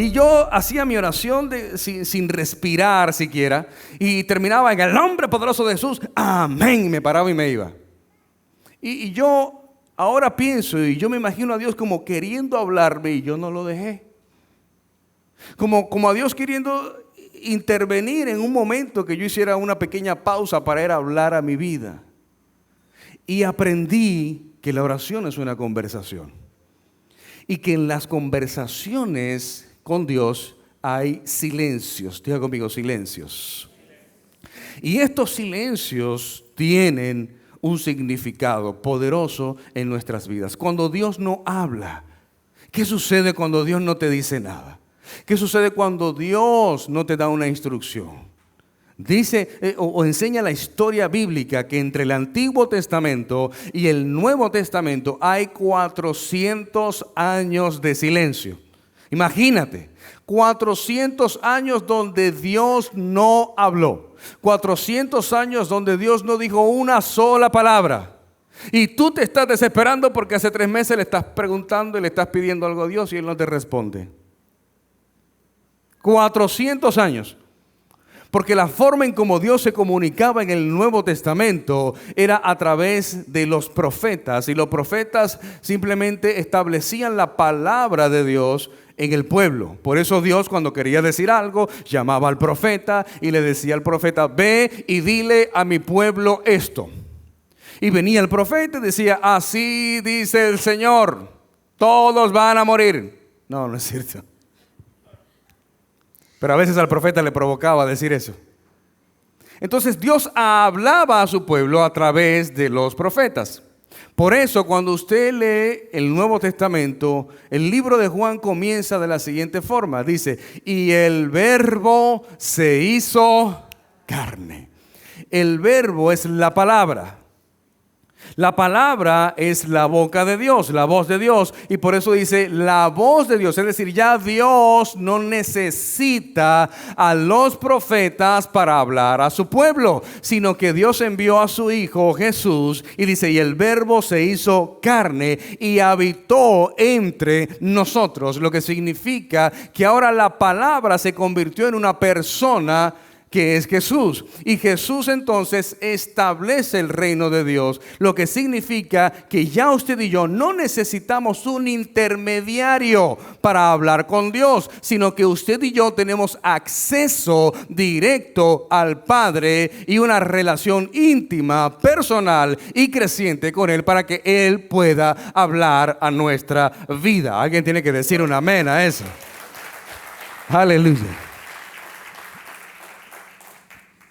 Y yo hacía mi oración sin respirar siquiera, y terminaba en el nombre poderoso de Jesús, amén, me paraba y me iba. Y yo ahora pienso, y yo me imagino a Dios como queriendo hablarme, y yo no lo dejé. Como a Dios queriendo intervenir en un momento que yo hiciera una pequeña pausa para ir a hablar a mi vida. Y aprendí que la oración es una conversación. Y que en las conversaciones con Dios hay silencios. Diga conmigo, silencios. Y estos silencios tienen un significado poderoso en nuestras vidas. Cuando Dios no habla, ¿qué sucede cuando Dios no te dice nada? ¿Qué sucede cuando Dios no te da una instrucción? Dice o enseña la historia bíblica que entre el Antiguo Testamento y el Nuevo Testamento hay 400 años de silencio. Imagínate, 400 años donde Dios no habló. 400 años donde Dios no dijo una sola palabra. Y tú te estás desesperando porque hace 3 meses le estás preguntando y le estás pidiendo algo a Dios y Él no te responde. 400 años. Porque la forma en cómo Dios se comunicaba en el Nuevo Testamento era a través de los profetas. Y los profetas simplemente establecían la palabra de Dios en el pueblo. Por eso Dios, cuando quería decir algo, llamaba al profeta y le decía al profeta, ve y dile a mi pueblo esto. Y venía el profeta y decía, así dice el Señor, todos van a morir. No, no es cierto. Pero a veces al profeta le provocaba decir eso. Entonces Dios hablaba a su pueblo a través de los profetas. Por eso cuando usted lee el Nuevo Testamento, el libro de Juan comienza de la siguiente forma. Dice, y el verbo se hizo carne. El verbo es la palabra. La palabra es la boca de Dios, la voz de Dios. Y por eso dice la voz de Dios. Es decir, ya Dios no necesita a los profetas para hablar a su pueblo, sino que Dios envió a su Hijo Jesús. Y dice, y el verbo se hizo carne y habitó entre nosotros. Lo que significa que ahora la palabra se convirtió en una persona que es Jesús. Y Jesús entonces establece el reino de Dios, lo que significa que ya usted y yo no necesitamos un intermediario para hablar con Dios, sino que usted y yo tenemos acceso directo al Padre y una relación íntima, personal y creciente con Él para que Él pueda hablar a nuestra vida. Alguien tiene que decir un amén a eso. Aleluya.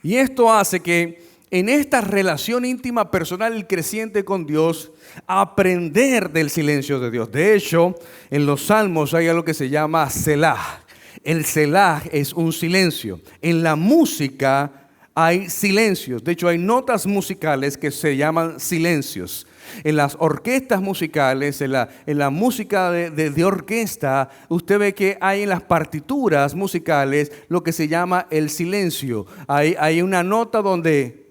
Y esto hace que en esta relación íntima, personal y creciente con Dios, aprender del silencio de Dios. De hecho, en los Salmos hay algo que se llama Selah. El Selah es un silencio. En la música hay silencios. De hecho, hay notas musicales que se llaman silencios. En las orquestas musicales, en la música de orquesta, usted ve que hay en las partituras musicales lo que se llama el silencio. Hay una nota donde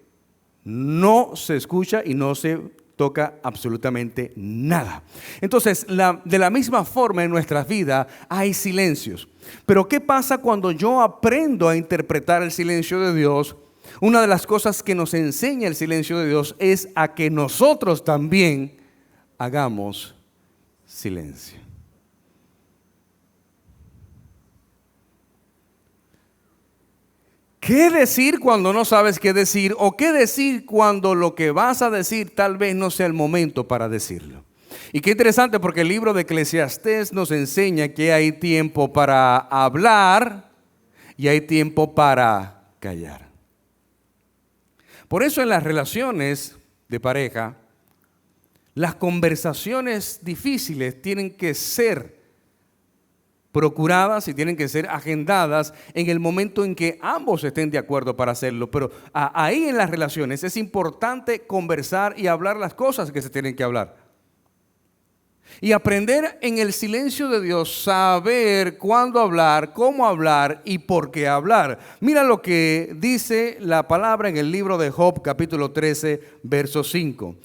no se escucha y no se toca absolutamente nada. Entonces, de la misma forma en nuestras vidas hay silencios. Pero ¿qué pasa cuando yo aprendo a interpretar el silencio de Dios? Una de las cosas que nos enseña el silencio de Dios es a que nosotros también hagamos silencio. ¿Qué decir cuando no sabes qué decir? ¿O qué decir cuando lo que vas a decir tal vez no sea el momento para decirlo? Y qué interesante porque el libro de Eclesiastés nos enseña que hay tiempo para hablar y hay tiempo para callar. Por eso en las relaciones de pareja, las conversaciones difíciles tienen que ser procuradas y tienen que ser agendadas en el momento en que ambos estén de acuerdo para hacerlo. Pero ahí en las relaciones es importante conversar y hablar las cosas que se tienen que hablar. Y aprender en el silencio de Dios, saber cuándo hablar, cómo hablar y por qué hablar. Mira lo que dice la palabra en el libro de Job, capítulo 13, verso 5.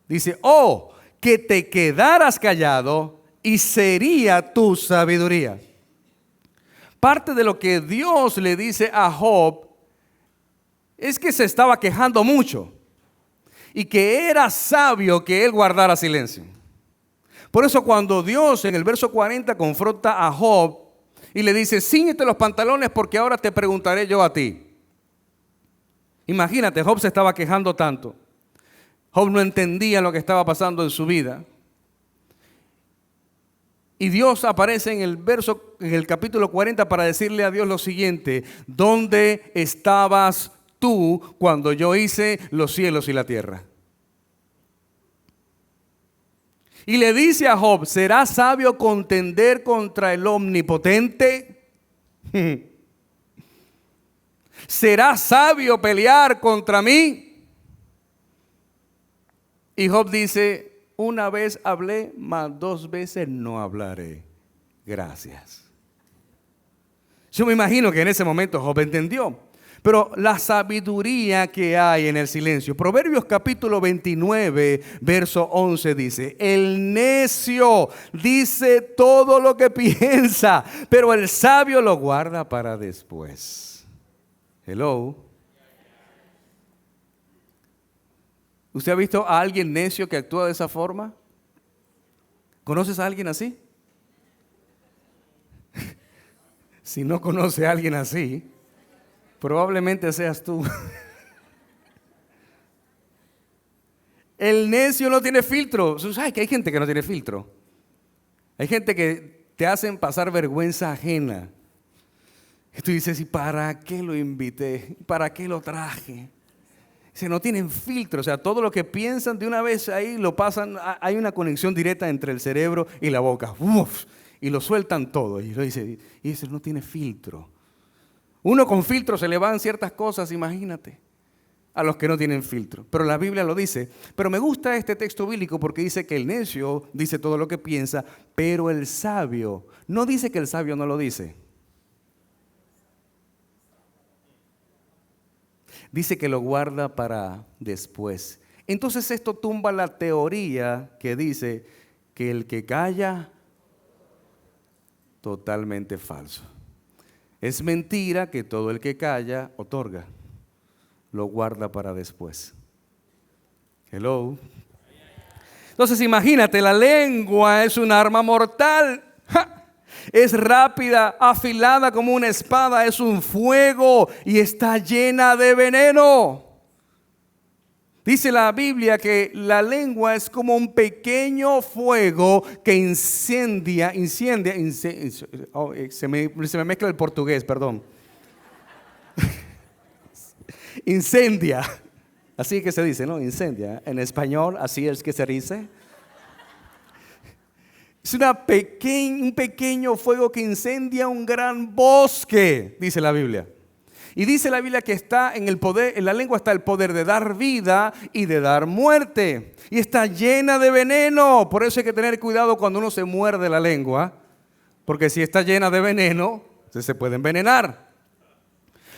Dice, oh, que te quedaras callado y sería tu sabiduría. Parte de lo que Dios le dice a Job es que se estaba quejando mucho y que era sabio que él guardara silencio. Por eso cuando Dios en el verso 40 confronta a Job y le dice, cíñete los pantalones porque ahora te preguntaré yo a ti. Imagínate, Job se estaba quejando tanto. Job no entendía lo que estaba pasando en su vida. Y Dios aparece en el capítulo 40 para decirle a Dios lo siguiente: ¿dónde estabas tú cuando yo hice los cielos y la tierra? Y le dice a Job, ¿será sabio contender contra el omnipotente? ¿Será sabio pelear contra mí? Y Job dice, una vez hablé, mas 2 veces no hablaré. Gracias. Yo me imagino que en ese momento Job entendió. Pero la sabiduría que hay en el silencio. Proverbios capítulo 29, verso 11 dice, el necio dice todo lo que piensa, pero el sabio lo guarda para después. Hello. ¿Usted ha visto a alguien necio que actúa de esa forma? ¿Conoces a alguien así? Si no conoce a alguien así, probablemente seas tú. El necio no tiene filtro. ¿Sabes que hay gente que no tiene filtro? Hay gente que te hacen pasar vergüenza ajena. Y tú dices, ¿y para qué lo invité? ¿Para qué lo traje? Dice, no tienen filtro. O sea, todo lo que piensan de una vez ahí lo pasan. Hay una conexión directa entre el cerebro y la boca. ¡Uf! Y lo sueltan todo. Y dice, no tiene filtro. Uno con filtro se le van ciertas cosas, imagínate, a los que no tienen filtro. Pero la Biblia lo dice. Pero me gusta este texto bíblico porque dice que el necio dice todo lo que piensa, pero el sabio, no dice que el sabio no lo dice. Dice que lo guarda para después. Entonces esto tumba la teoría que dice que el que calla, totalmente falso. Es mentira que todo el que calla otorga, lo guarda para después. Hello. Entonces imagínate, la lengua es un arma mortal. ¡Ja! Es rápida, afilada como una espada, es un fuego y está llena de veneno. Dice la Biblia que la lengua es como un pequeño fuego que incendia, se me mezcla el portugués, perdón. Incendia, así que se dice, ¿no? Incendia. En español, así es que se dice. Es un pequeño fuego que incendia un gran bosque, dice la Biblia. Y dice la Biblia que está en el poder, en la lengua está el poder de dar vida y de dar muerte. Y está llena de veneno. Por eso hay que tener cuidado cuando uno se muerde la lengua. Porque si está llena de veneno, se puede envenenar.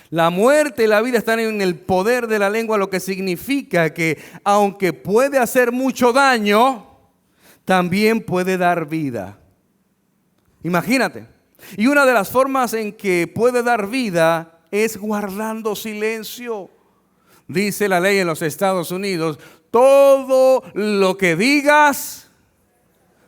La muerte y la vida están en el poder de la lengua, lo que significa que aunque puede hacer mucho daño, también puede dar vida. Imagínate. Y una de las formas en que puede dar vida es guardando silencio. Dice la ley en los Estados Unidos, todo lo que digas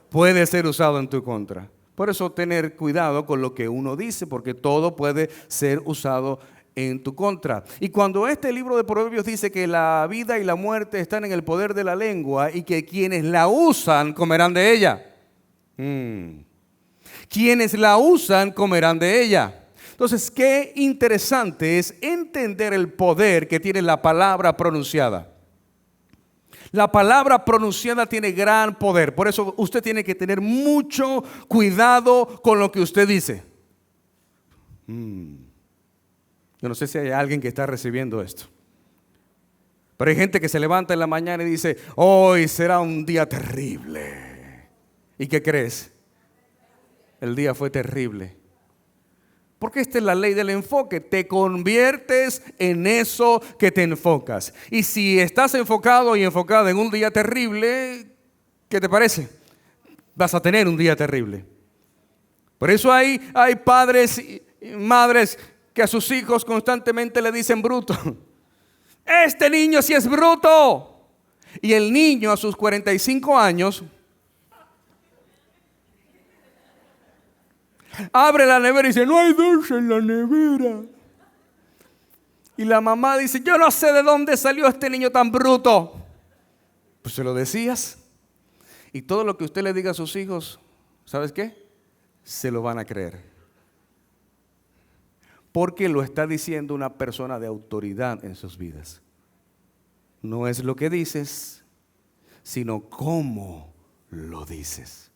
puede ser usado en tu contra. Por eso tener cuidado con lo que uno dice, porque todo puede ser usado en tu contra. Y cuando este libro de Proverbios dice que la vida y la muerte están en el poder de la lengua y que quienes la usan comerán de ella. Quienes la usan comerán de ella. Entonces, qué interesante es entender el poder que tiene la palabra pronunciada. La palabra pronunciada tiene gran poder. Por eso usted tiene que tener mucho cuidado con lo que usted dice. Yo no sé si hay alguien que está recibiendo esto. Pero hay gente que se levanta en la mañana y dice, hoy será un día terrible. ¿Y qué crees? El día fue terrible. Porque esta es la ley del enfoque. Te conviertes en eso que te enfocas. Y si estás enfocado y enfocada en un día terrible, ¿qué te parece? Vas a tener un día terrible. Por eso hay padres Madres que a sus hijos constantemente le dicen bruto. Este niño sí es bruto. Y el niño a sus 45 años abre la nevera y dice, no hay dulce en la nevera. Y la mamá dice, yo no sé de dónde salió este niño tan bruto. Pues se lo decías. Y todo lo que usted le diga a sus hijos, ¿sabes qué? Se lo van a creer. Porque lo está diciendo una persona de autoridad en sus vidas. No es lo que dices, sino cómo lo dices.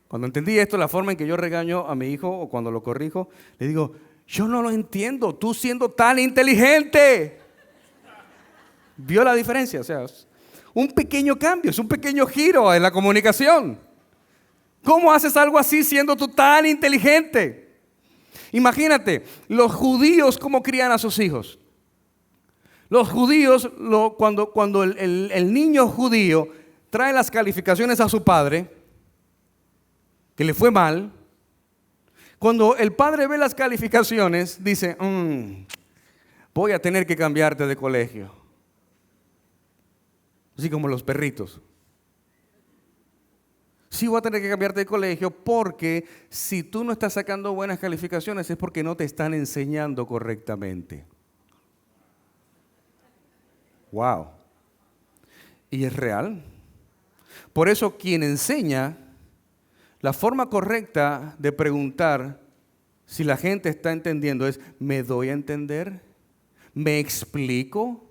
Cuando entendí esto, la forma en que yo regaño a mi hijo o cuando lo corrijo, le digo, yo no lo entiendo, tú siendo tan inteligente. ¿Vio la diferencia? O sea, un pequeño cambio, es un pequeño giro en la comunicación. ¿Cómo haces algo así siendo tú tan inteligente? Imagínate, los judíos cómo crían a sus hijos. Los judíos, cuando el niño judío trae las calificaciones a su padre, que le fue mal, cuando el padre ve las calificaciones, dice, voy a tener que cambiarte de colegio. Así como los perritos. Sí, voy a tener que cambiarte de colegio porque si tú no estás sacando buenas calificaciones es porque no te están enseñando correctamente. Wow. Y es real. Por eso quien enseña, la forma correcta de preguntar si la gente está entendiendo es, ¿me doy a entender? ¿Me explico?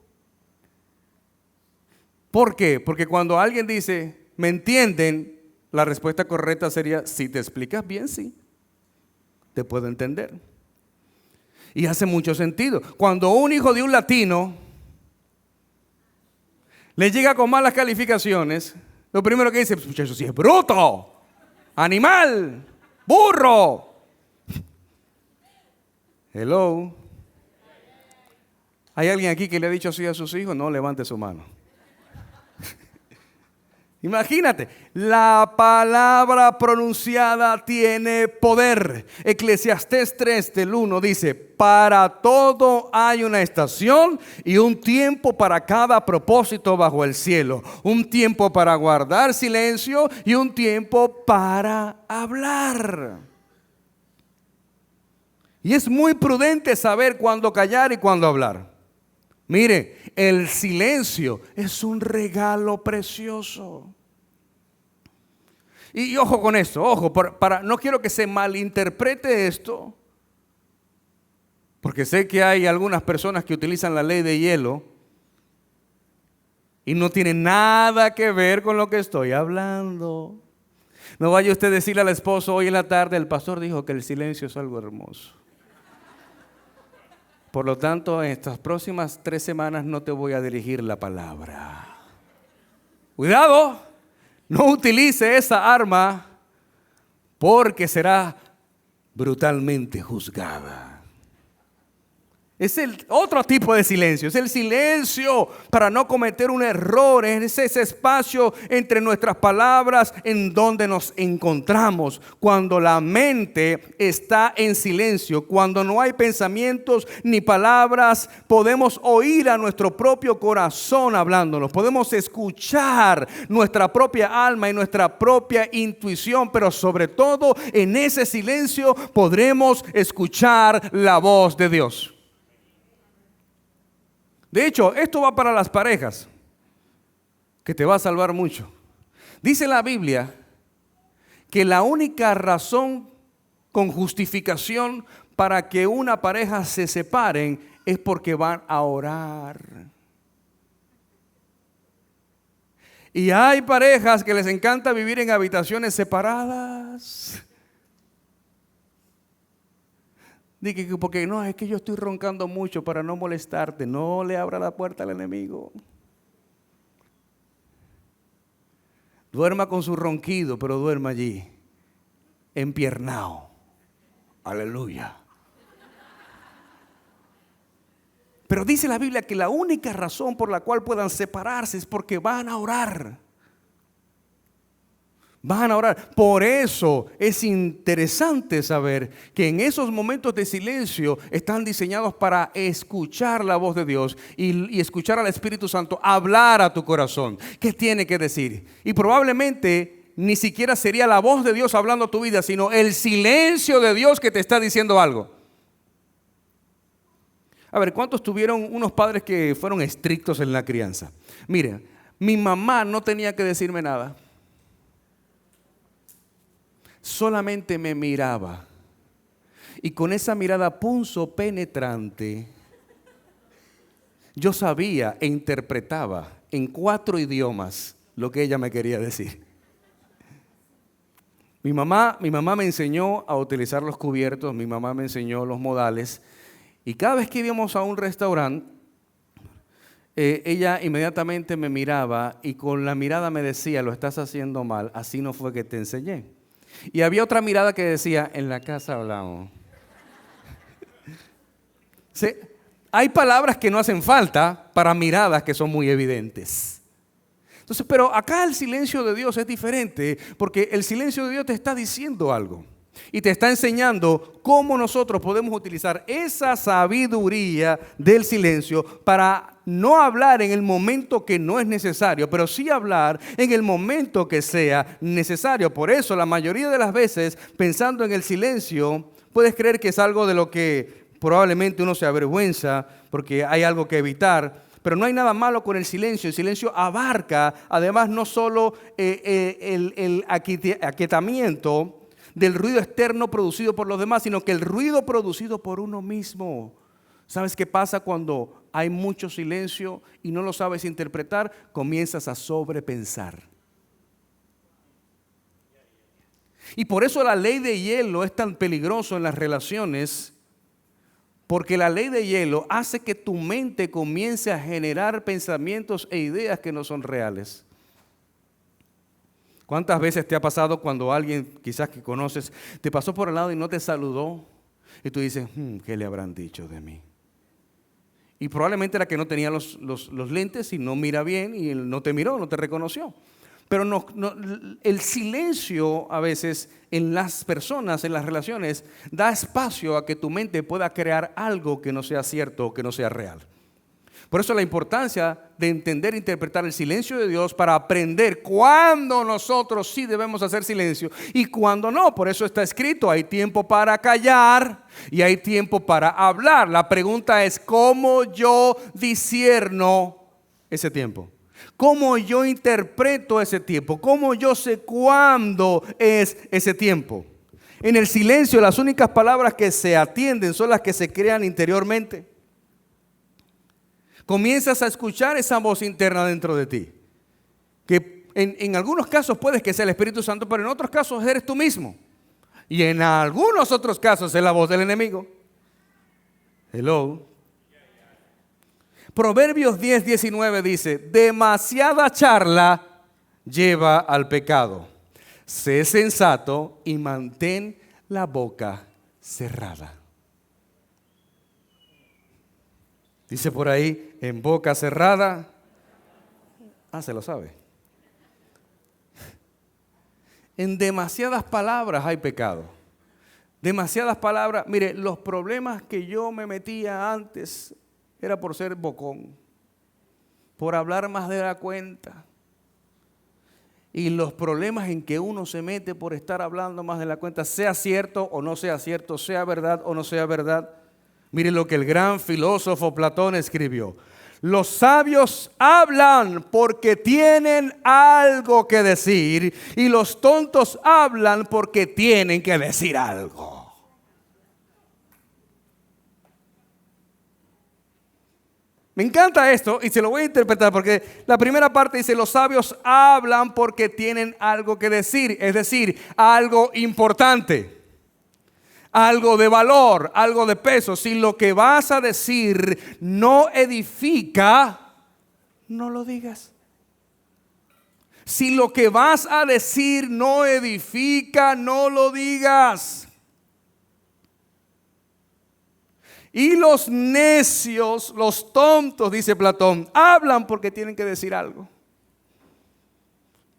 ¿Por qué? Porque cuando alguien dice, ¿me entienden? La respuesta correcta sería, si te explicas bien, sí, te puedo entender. Y hace mucho sentido. Cuando un hijo de un latino le llega con malas calificaciones, lo primero que dice, muchacho, si es bruto, animal, burro. Hello. ¿Hay alguien aquí que le ha dicho así a sus hijos? No, levante su mano. Imagínate, la palabra pronunciada tiene poder. Eclesiastés 3 del 1 dice, para todo hay una estación y un tiempo para cada propósito bajo el cielo. Un tiempo para guardar silencio y un tiempo para hablar. Y es muy prudente saber cuándo callar y cuándo hablar. Mire, el silencio es un regalo precioso. Y ojo con esto, ojo, no quiero que se malinterprete esto, porque sé que hay algunas personas que utilizan la ley de hielo y no tiene nada que ver con lo que estoy hablando. No vaya usted a decirle al esposo, hoy en la tarde el pastor dijo que el silencio es algo hermoso. Por lo tanto, en estas próximas 3 semanas no te voy a dirigir la palabra. Cuidado, no utilice esa arma porque será brutalmente juzgada. Es el otro tipo de silencio, es el silencio para no cometer un error, es ese espacio entre nuestras palabras en donde nos encontramos. Cuando la mente está en silencio, cuando no hay pensamientos ni palabras, podemos oír a nuestro propio corazón hablándonos, podemos escuchar nuestra propia alma y nuestra propia intuición, pero sobre todo en ese silencio podremos escuchar la voz de Dios. De hecho, esto va para las parejas, que te va a salvar mucho. Dice la Biblia que la única razón con justificación para que una pareja se separen es porque van a orar. Y hay parejas que les encanta vivir en habitaciones separadas. Dije, porque no, es que yo estoy roncando mucho para no molestarte. No le abra la puerta al enemigo. Duerma con su ronquido, pero duerma allí, empiernado. Aleluya. Pero dice la Biblia que la única razón por la cual puedan separarse es porque van a orar. Van a orar. Por eso es interesante saber que en esos momentos de silencio están diseñados para escuchar la voz de Dios y escuchar al Espíritu Santo hablar a tu corazón. ¿Qué tiene que decir? Y probablemente ni siquiera sería la voz de Dios hablando a tu vida, sino el silencio de Dios que te está diciendo algo. A ver, ¿cuántos tuvieron unos padres que fueron estrictos en la crianza? Mira, mi mamá no tenía que decirme nada. Solamente me miraba. Y con esa mirada punzo penetrante, yo sabía e interpretaba en 4 idiomas lo que ella me quería decir. Mi mamá me enseñó a utilizar los cubiertos, mi mamá me enseñó los modales. Y cada vez que íbamos a un restaurante, ella inmediatamente me miraba y con la mirada me decía, lo estás haciendo mal, así no fue que te enseñé. Y había otra mirada que decía, en la casa hablamos. Sí, hay palabras que no hacen falta para miradas que son muy evidentes. Entonces, pero acá el silencio de Dios es diferente porque el silencio de Dios te está diciendo algo. Y te está enseñando cómo nosotros podemos utilizar esa sabiduría del silencio para no hablar en el momento que no es necesario, pero sí hablar en el momento que sea necesario. Por eso la mayoría de las veces, pensando en el silencio, puedes creer que es algo de lo que probablemente uno se avergüenza porque hay algo que evitar. Pero no hay nada malo con el silencio. El silencio abarca, además, no solo el aquietamiento del ruido externo producido por los demás, sino que el ruido producido por uno mismo. ¿Sabes qué pasa cuando hay mucho silencio y no lo sabes interpretar? Comienzas a sobrepensar. Y por eso la ley de hielo es tan peligroso en las relaciones, porque la ley de hielo hace que tu mente comience a generar pensamientos e ideas que no son reales. ¿Cuántas veces te ha pasado cuando alguien, quizás que conoces, te pasó por el lado y no te saludó? Y tú dices, ¿qué le habrán dicho de mí? Y probablemente era que no tenía los lentes y no mira bien y él no te miró, no te reconoció. Pero el silencio a veces en las personas, en las relaciones, da espacio a que tu mente pueda crear algo que no sea cierto o que no sea real. Por eso la importancia de entender e interpretar el silencio de Dios para aprender cuándo nosotros sí debemos hacer silencio y cuándo no. Por eso está escrito, hay tiempo para callar y hay tiempo para hablar. La pregunta es, ¿cómo yo discierno ese tiempo? ¿Cómo yo interpreto ese tiempo? ¿Cómo yo sé cuándo es ese tiempo? En el silencio, las únicas palabras que se atienden son las que se crean interiormente. Comienzas a escuchar esa voz interna dentro de ti. Que en algunos casos puedes que sea el Espíritu Santo, pero en otros casos eres tú mismo. Y en algunos otros casos es la voz del enemigo. Hello. Proverbios 10:19 dice, demasiada charla lleva al pecado. Sé sensato y mantén la boca cerrada. Dice por ahí, en boca cerrada, se lo sabe. En demasiadas palabras hay pecado. Demasiadas palabras. Mire, los problemas que yo me metía antes era por ser bocón, por hablar más de la cuenta. Y los problemas en que uno se mete por estar hablando más de la cuenta, sea cierto o no sea cierto, sea verdad o no sea verdad. Mire lo que el gran filósofo Platón escribió. Los sabios hablan porque tienen algo que decir y los tontos hablan porque tienen que decir algo. Me encanta esto y se lo voy a interpretar porque la primera parte dice, los sabios hablan porque tienen algo que decir, es decir, algo importante. Algo de valor, algo de peso. Si lo que vas a decir no edifica, no lo digas. Si lo que vas a decir no edifica, no lo digas. Y los necios, los tontos, dice Platón, hablan porque tienen que decir algo.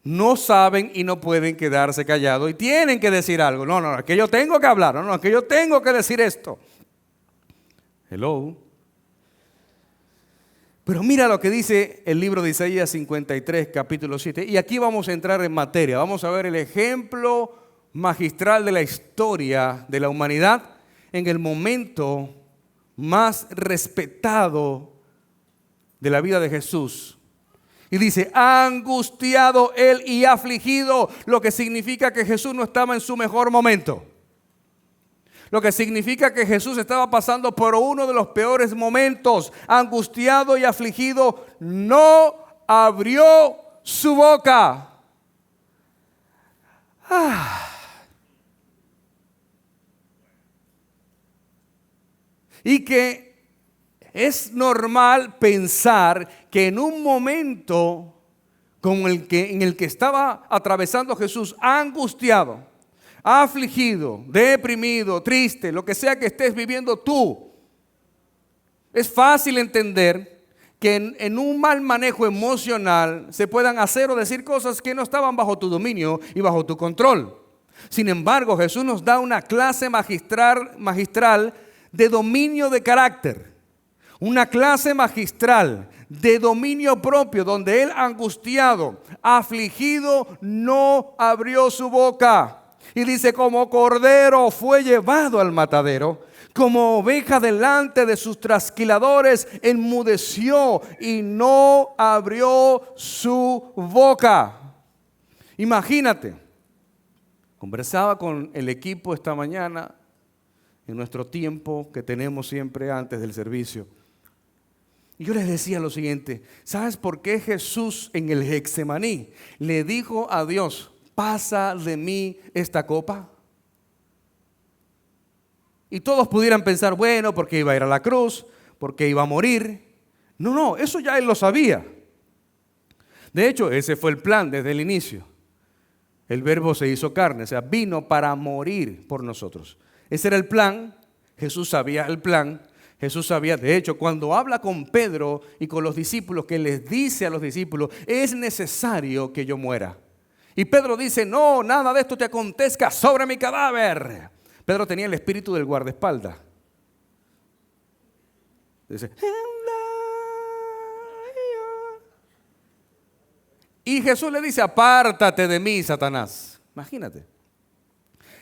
no saben y no pueden quedarse callados y tienen que decir algo. No, no, es que yo tengo que hablar, no, no, es que yo tengo que decir esto. Hello. Pero mira lo que dice el libro de Isaías 53, capítulo 7. Y aquí vamos a entrar en materia. Vamos a ver el ejemplo magistral de la historia de la humanidad en el momento más respetado de la vida de Jesús. Y dice, angustiado él y afligido, lo que significa que Jesús no estaba en su mejor momento. Lo que significa que Jesús estaba pasando por uno de los peores momentos. Angustiado y afligido, no abrió su boca. Y que es normal pensar que en un momento como en el que estaba atravesando Jesús, angustiado, afligido, deprimido, triste, lo que sea que estés viviendo tú, es fácil entender que en un mal manejo emocional se puedan hacer o decir cosas que no estaban bajo tu dominio y bajo tu control. Sin embargo, Jesús nos da una clase magistral de dominio de carácter, una clase magistral de dominio propio, donde él, angustiado, afligido, no abrió su boca. Y dice, como cordero fue llevado al matadero, como oveja delante de sus trasquiladores, enmudeció y no abrió su boca. Imagínate, conversaba con el equipo esta mañana, en nuestro tiempo que tenemos siempre antes del servicio. Y yo les decía lo siguiente, ¿sabes por qué Jesús en el Getsemaní le dijo a Dios, pasa de mí esta copa? Y todos pudieran pensar, bueno, porque iba a ir a la cruz, porque iba a morir. No, no, eso ya él lo sabía. De hecho, ese fue el plan desde el inicio. El Verbo se hizo carne, o sea, vino para morir por nosotros. Ese era el plan, Jesús sabía el plan. Jesús sabía, de hecho, cuando habla con Pedro y con los discípulos, que les dice a los discípulos, es necesario que yo muera. Y Pedro dice, no, nada de esto te acontezca sobre mi cadáver. Pedro tenía el espíritu del guardaespaldas. Dice, y Jesús le dice, apártate de mí, Satanás. Imagínate.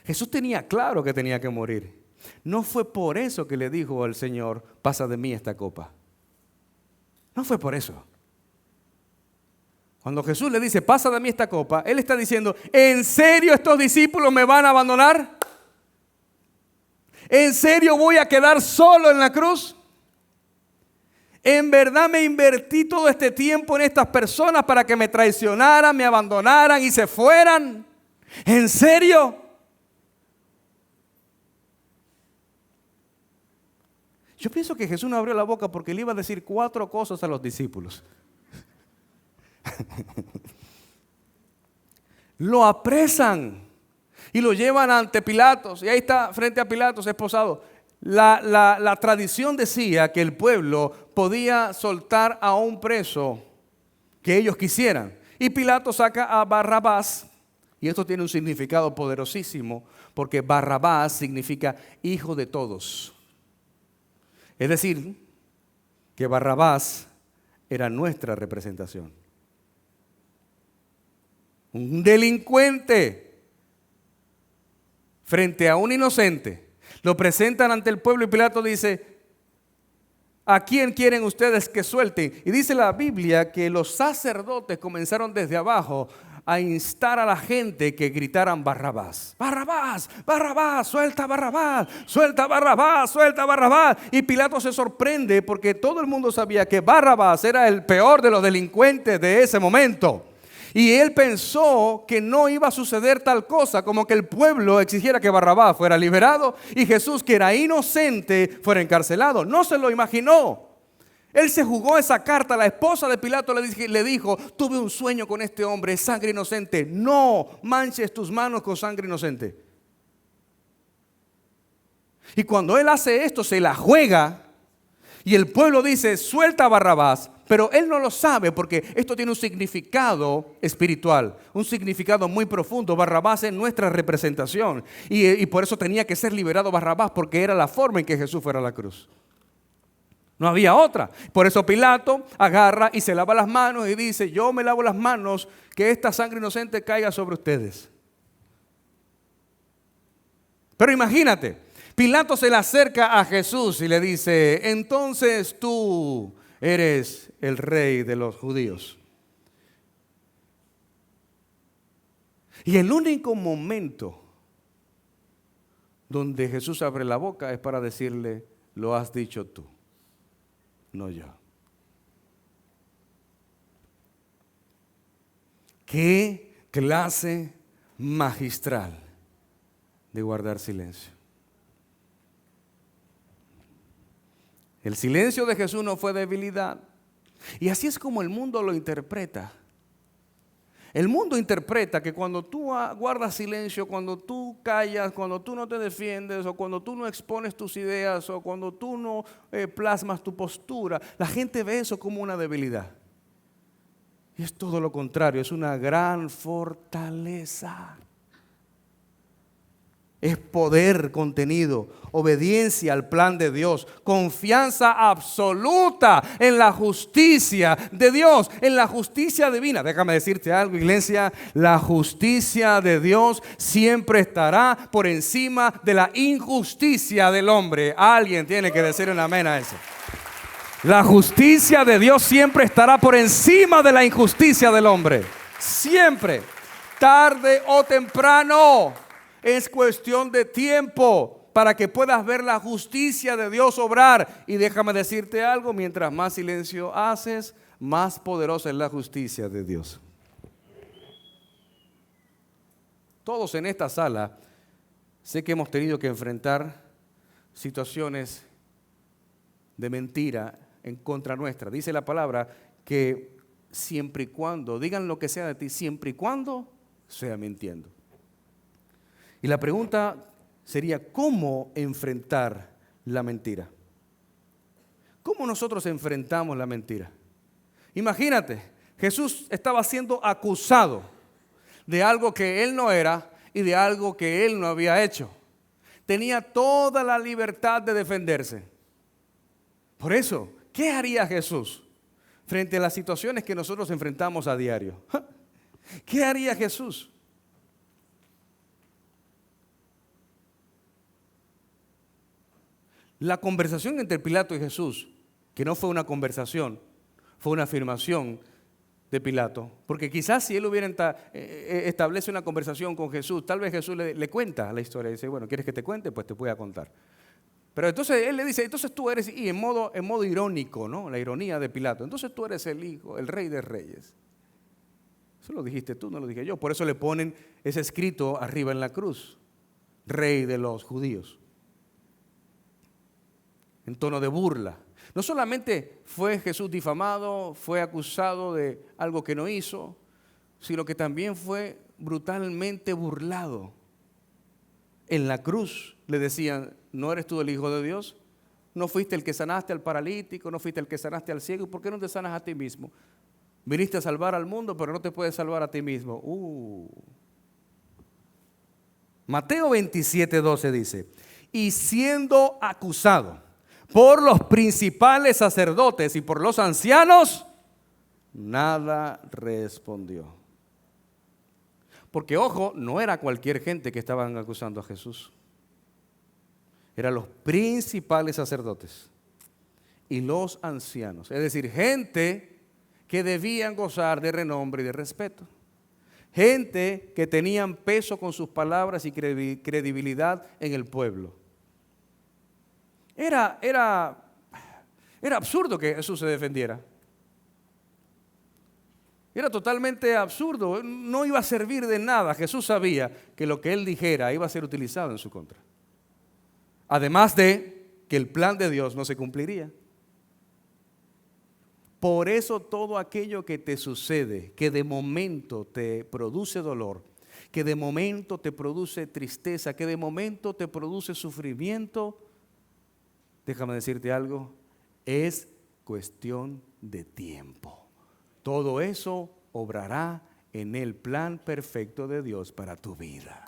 Jesús tenía claro que tenía que morir. No fue por eso que le dijo al Señor, pasa de mí esta copa. No fue por eso. Cuando Jesús le dice, pasa de mí esta copa, Él está diciendo, ¿en serio estos discípulos me van a abandonar? ¿En serio voy a quedar solo en la cruz? ¿En verdad me invertí todo este tiempo en estas personas para que me traicionaran, me abandonaran y se fueran? ¿En serio? Yo pienso que Jesús no abrió la boca porque le iba a decir 4 cosas a los discípulos. Lo apresan y lo llevan ante Pilatos. Y ahí está, frente a Pilatos, esposado. La tradición decía que el pueblo podía soltar a un preso que ellos quisieran. Y Pilato saca a Barrabás. Y esto tiene un significado poderosísimo porque Barrabás significa hijo de todos. Es decir, que Barrabás era nuestra representación. Un delincuente frente a un inocente. Lo presentan ante el pueblo y Pilato dice, ¿a quién quieren ustedes que suelten? Y dice la Biblia que los sacerdotes comenzaron desde abajo a instar a la gente que gritaran Barrabás. Barrabás, Barrabás, suelta Barrabás, suelta Barrabás, suelta Barrabás. Y Pilato se sorprende porque todo el mundo sabía que Barrabás era el peor de los delincuentes de ese momento. Y él pensó que no iba a suceder tal cosa como que el pueblo exigiera que Barrabás fuera liberado y Jesús, que era inocente, fuera encarcelado. No se lo imaginó. Él se jugó esa carta. La esposa de Pilato le dijo, tuve un sueño con este hombre, es sangre inocente. No manches tus manos con sangre inocente. Y cuando él hace esto, se la juega y el pueblo dice, suelta a Barrabás. Pero él no lo sabe porque esto tiene un significado espiritual, un significado muy profundo. Barrabás es nuestra representación y por eso tenía que ser liberado Barrabás, porque era la forma en que Jesús fuera a la cruz. No había otra. Por eso Pilato agarra y se lava las manos y dice: yo me lavo las manos, que esta sangre inocente caiga sobre ustedes. Pero imagínate, Pilato se le acerca a Jesús y le dice: entonces tú eres el rey de los judíos. Y el único momento donde Jesús abre la boca es para decirle: lo has dicho tú, no yo. ¿Qué clase magistral de guardar silencio? El silencio de Jesús no fue debilidad. Y así es como el mundo lo interpreta. El mundo interpreta que cuando tú guardas silencio, cuando tú callas, cuando tú no te defiendes, o cuando tú no expones tus ideas, o cuando tú no plasmas tu postura, la gente ve eso como una debilidad. Y es todo lo contrario, es una gran fortaleza. Es poder contenido, obediencia al plan de Dios, confianza absoluta en la justicia de Dios, en la justicia divina. Déjame decirte algo, iglesia: la justicia de Dios siempre estará por encima de la injusticia del hombre. Alguien tiene que decir un amén a eso. La justicia de Dios siempre estará por encima de la injusticia del hombre. Siempre, tarde o temprano. Es cuestión de tiempo para que puedas ver la justicia de Dios obrar. Y déjame decirte algo: mientras más silencio haces, más poderosa es la justicia de Dios. Todos en esta sala sé que hemos tenido que enfrentar situaciones de mentira en contra nuestra. Dice la palabra que siempre y cuando, digan lo que sea de ti, siempre y cuando sea mintiendo. Y la pregunta sería: ¿cómo enfrentar la mentira? ¿Cómo nosotros enfrentamos la mentira? Imagínate, Jesús estaba siendo acusado de algo que él no era y de algo que él no había hecho. Tenía toda la libertad de defenderse. Por eso, ¿qué haría Jesús frente a las situaciones que nosotros enfrentamos a diario? ¿Qué haría Jesús? La conversación entre Pilato y Jesús, que no fue una conversación, fue una afirmación de Pilato. Porque quizás si él hubiera establece una conversación con Jesús, tal vez Jesús le cuenta la historia y dice: bueno, ¿quieres que te cuente? Pues te voy a contar. Pero entonces él le dice: entonces tú eres, y en modo irónico, ¿no? La ironía de Pilato: entonces tú eres el hijo, el rey de reyes. Eso lo dijiste tú, no lo dije yo. Por eso le ponen ese escrito arriba en la cruz: rey de los judíos. En tono de burla. No solamente fue Jesús difamado, fue acusado de algo que no hizo, sino que también fue brutalmente burlado. En la cruz le decían: ¿no eres tú el Hijo de Dios? ¿No fuiste el que sanaste al paralítico? ¿No fuiste el que sanaste al ciego? ¿Por qué no te sanas a ti mismo? Viniste a salvar al mundo, pero no te puedes salvar a ti mismo. Mateo 27:12 dice: y siendo acusado por los principales sacerdotes y por los ancianos, nada respondió. Porque, ojo, no era cualquier gente que estaban acusando a Jesús. Eran los principales sacerdotes y los ancianos. Es decir, gente que debían gozar de renombre y de respeto. Gente que tenían peso con sus palabras y credibilidad en el pueblo. Era absurdo que Jesús se defendiera. Era totalmente absurdo. No iba a servir de nada. Jesús sabía que lo que él dijera iba a ser utilizado en su contra. Además de que el plan de Dios no se cumpliría. Por eso todo aquello que te sucede, que de momento te produce dolor, que de momento te produce tristeza, que de momento te produce sufrimiento, déjame decirte algo: es cuestión de tiempo. Todo eso obrará en el plan perfecto de Dios para tu vida.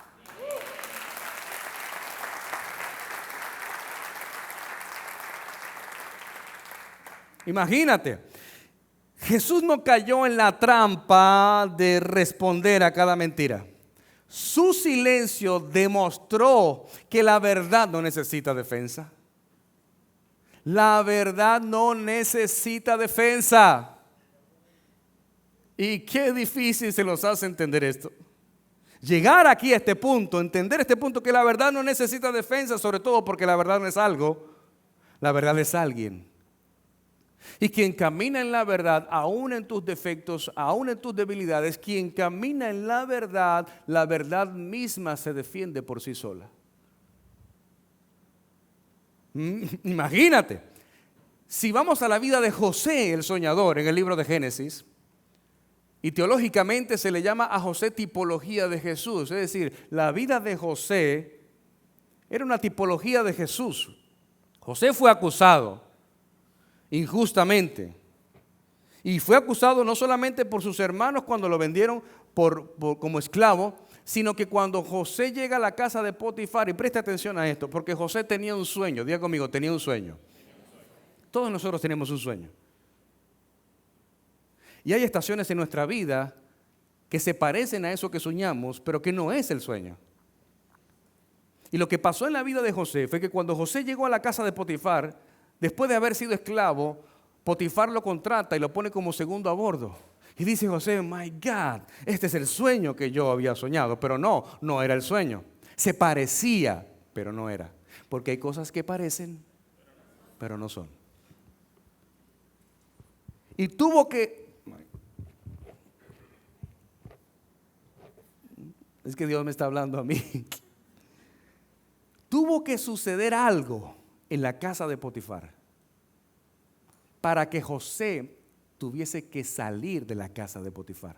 Imagínate, Jesús no cayó en la trampa de responder a cada mentira. Su silencio demostró que la verdad no necesita defensa. La verdad no necesita defensa. Y qué difícil se nos hace entender esto. Llegar aquí a este punto, entender este punto, que la verdad no necesita defensa, sobre todo porque la verdad no es algo, la verdad es alguien. Y quien camina en la verdad, aún en tus defectos, aún en tus debilidades, quien camina en la verdad misma se defiende por sí sola. Imagínate, si vamos a la vida de José el soñador en el libro de Génesis, y teológicamente se le llama a José tipología de Jesús, es decir, la vida de José era una tipología de Jesús. José fue acusado injustamente. Y fue acusado no solamente por sus hermanos cuando lo vendieron como esclavo, sino que cuando José llega a la casa de Potifar, y preste atención a esto, porque José tenía un sueño, diga conmigo, tenía un sueño. Todos nosotros tenemos un sueño. Y hay estaciones en nuestra vida que se parecen a eso que soñamos, pero que no es el sueño. Y lo que pasó en la vida de José fue que cuando José llegó a la casa de Potifar, después de haber sido esclavo, Potifar lo contrata y lo pone como segundo a bordo. Y dice José, my God, este es el sueño que yo había soñado. Pero no era el sueño. Se parecía, pero no era. Porque hay cosas que parecen, pero no son. Y tuvo que... Es que Dios me está hablando a mí. Tuvo que suceder algo en la casa de Potifar para que José tuviese que salir de la casa de Potifar.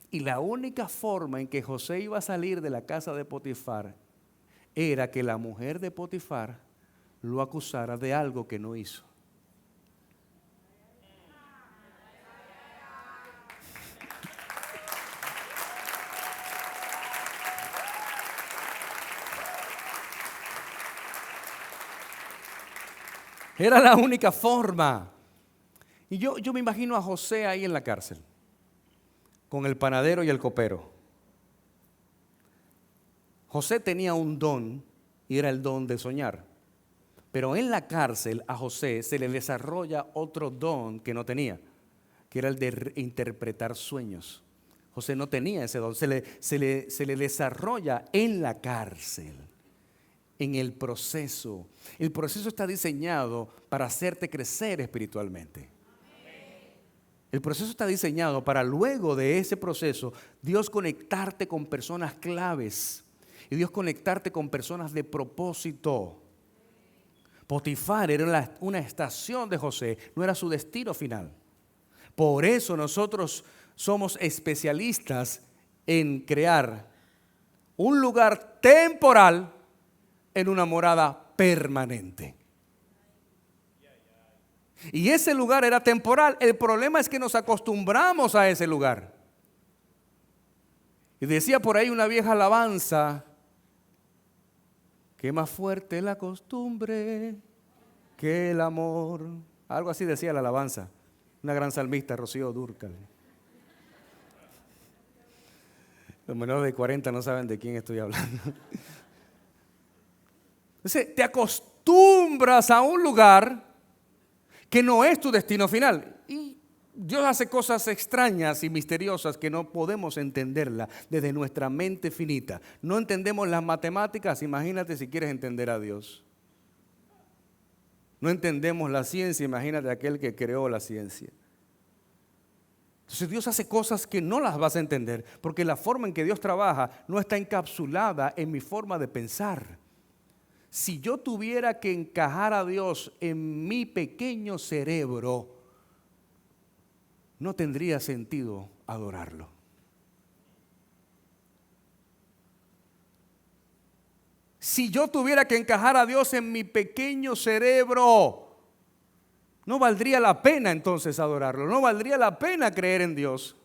Y la única forma en que José iba a salir de la casa de Potifar era que la mujer de Potifar lo acusara de algo que no hizo. Era la única forma. Y yo me imagino a José ahí en la cárcel, con el panadero y el copero. José tenía un don, y era el don de soñar. Pero en la cárcel a José se le desarrolla otro don que no tenía, que era el de interpretar sueños. José no tenía ese don, se le desarrolla en la cárcel. En el proceso. El proceso está diseñado para hacerte crecer espiritualmente. El proceso está diseñado para luego de ese proceso, Dios conectarte con personas claves y Dios conectarte con personas de propósito. Potifar era una estación de José, no era su destino final. Por eso nosotros somos especialistas en crear un lugar temporal en una morada permanente. Y ese lugar era temporal. El problema es que nos acostumbramos a ese lugar. Y decía por ahí una vieja alabanza, que más fuerte la costumbre que el amor. Algo así decía la alabanza. Una gran salmista, Rocío Dúrcal. Los menores de 40 no saben de quién estoy hablando. Entonces, te acostumbras a un lugar que no es tu destino final. Y Dios hace cosas extrañas y misteriosas que no podemos entenderla desde nuestra mente finita. No entendemos las matemáticas, imagínate si quieres entender a Dios. No entendemos la ciencia, imagínate a aquel que creó la ciencia. Entonces Dios hace cosas que no las vas a entender, porque la forma en que Dios trabaja no está encapsulada en mi forma de pensar. Si yo tuviera que encajar a Dios en mi pequeño cerebro, no tendría sentido adorarlo. Si yo tuviera que encajar a Dios en mi pequeño cerebro, No valdría la pena entonces adorarlo, no valdría la pena creer en Dios.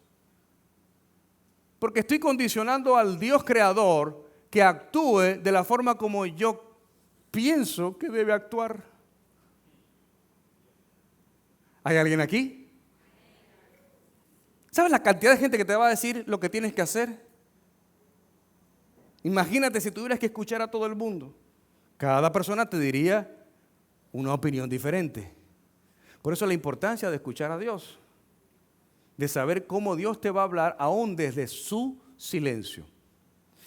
Porque estoy condicionando al Dios creador que actúe de la forma como yo pienso que debe actuar. ¿Hay alguien aquí? ¿Sabes la cantidad de gente que te va a decir lo que tienes que hacer? Imagínate si tuvieras que escuchar a todo el mundo. Cada persona te diría una opinión diferente. Por eso la importancia de escuchar a Dios, de saber cómo Dios te va a hablar aún desde su silencio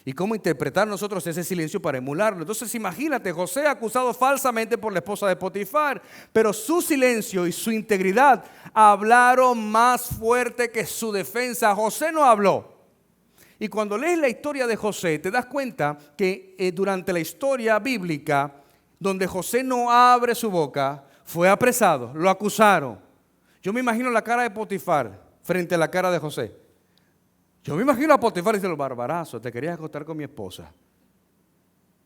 y cómo interpretar nosotros ese silencio para emularlo. Entonces imagínate, José acusado falsamente por la esposa de Potifar, pero su silencio y su integridad hablaron más fuerte que su defensa. José no habló. Y cuando lees la historia de José, te das cuenta que durante la historia bíblica, donde José no abre su boca, fue apresado, lo acusaron. Yo me imagino la cara de Potifar frente a la cara de José. Yo me imagino a Potifar diciendo, barbarazo, te querías acostar con mi esposa.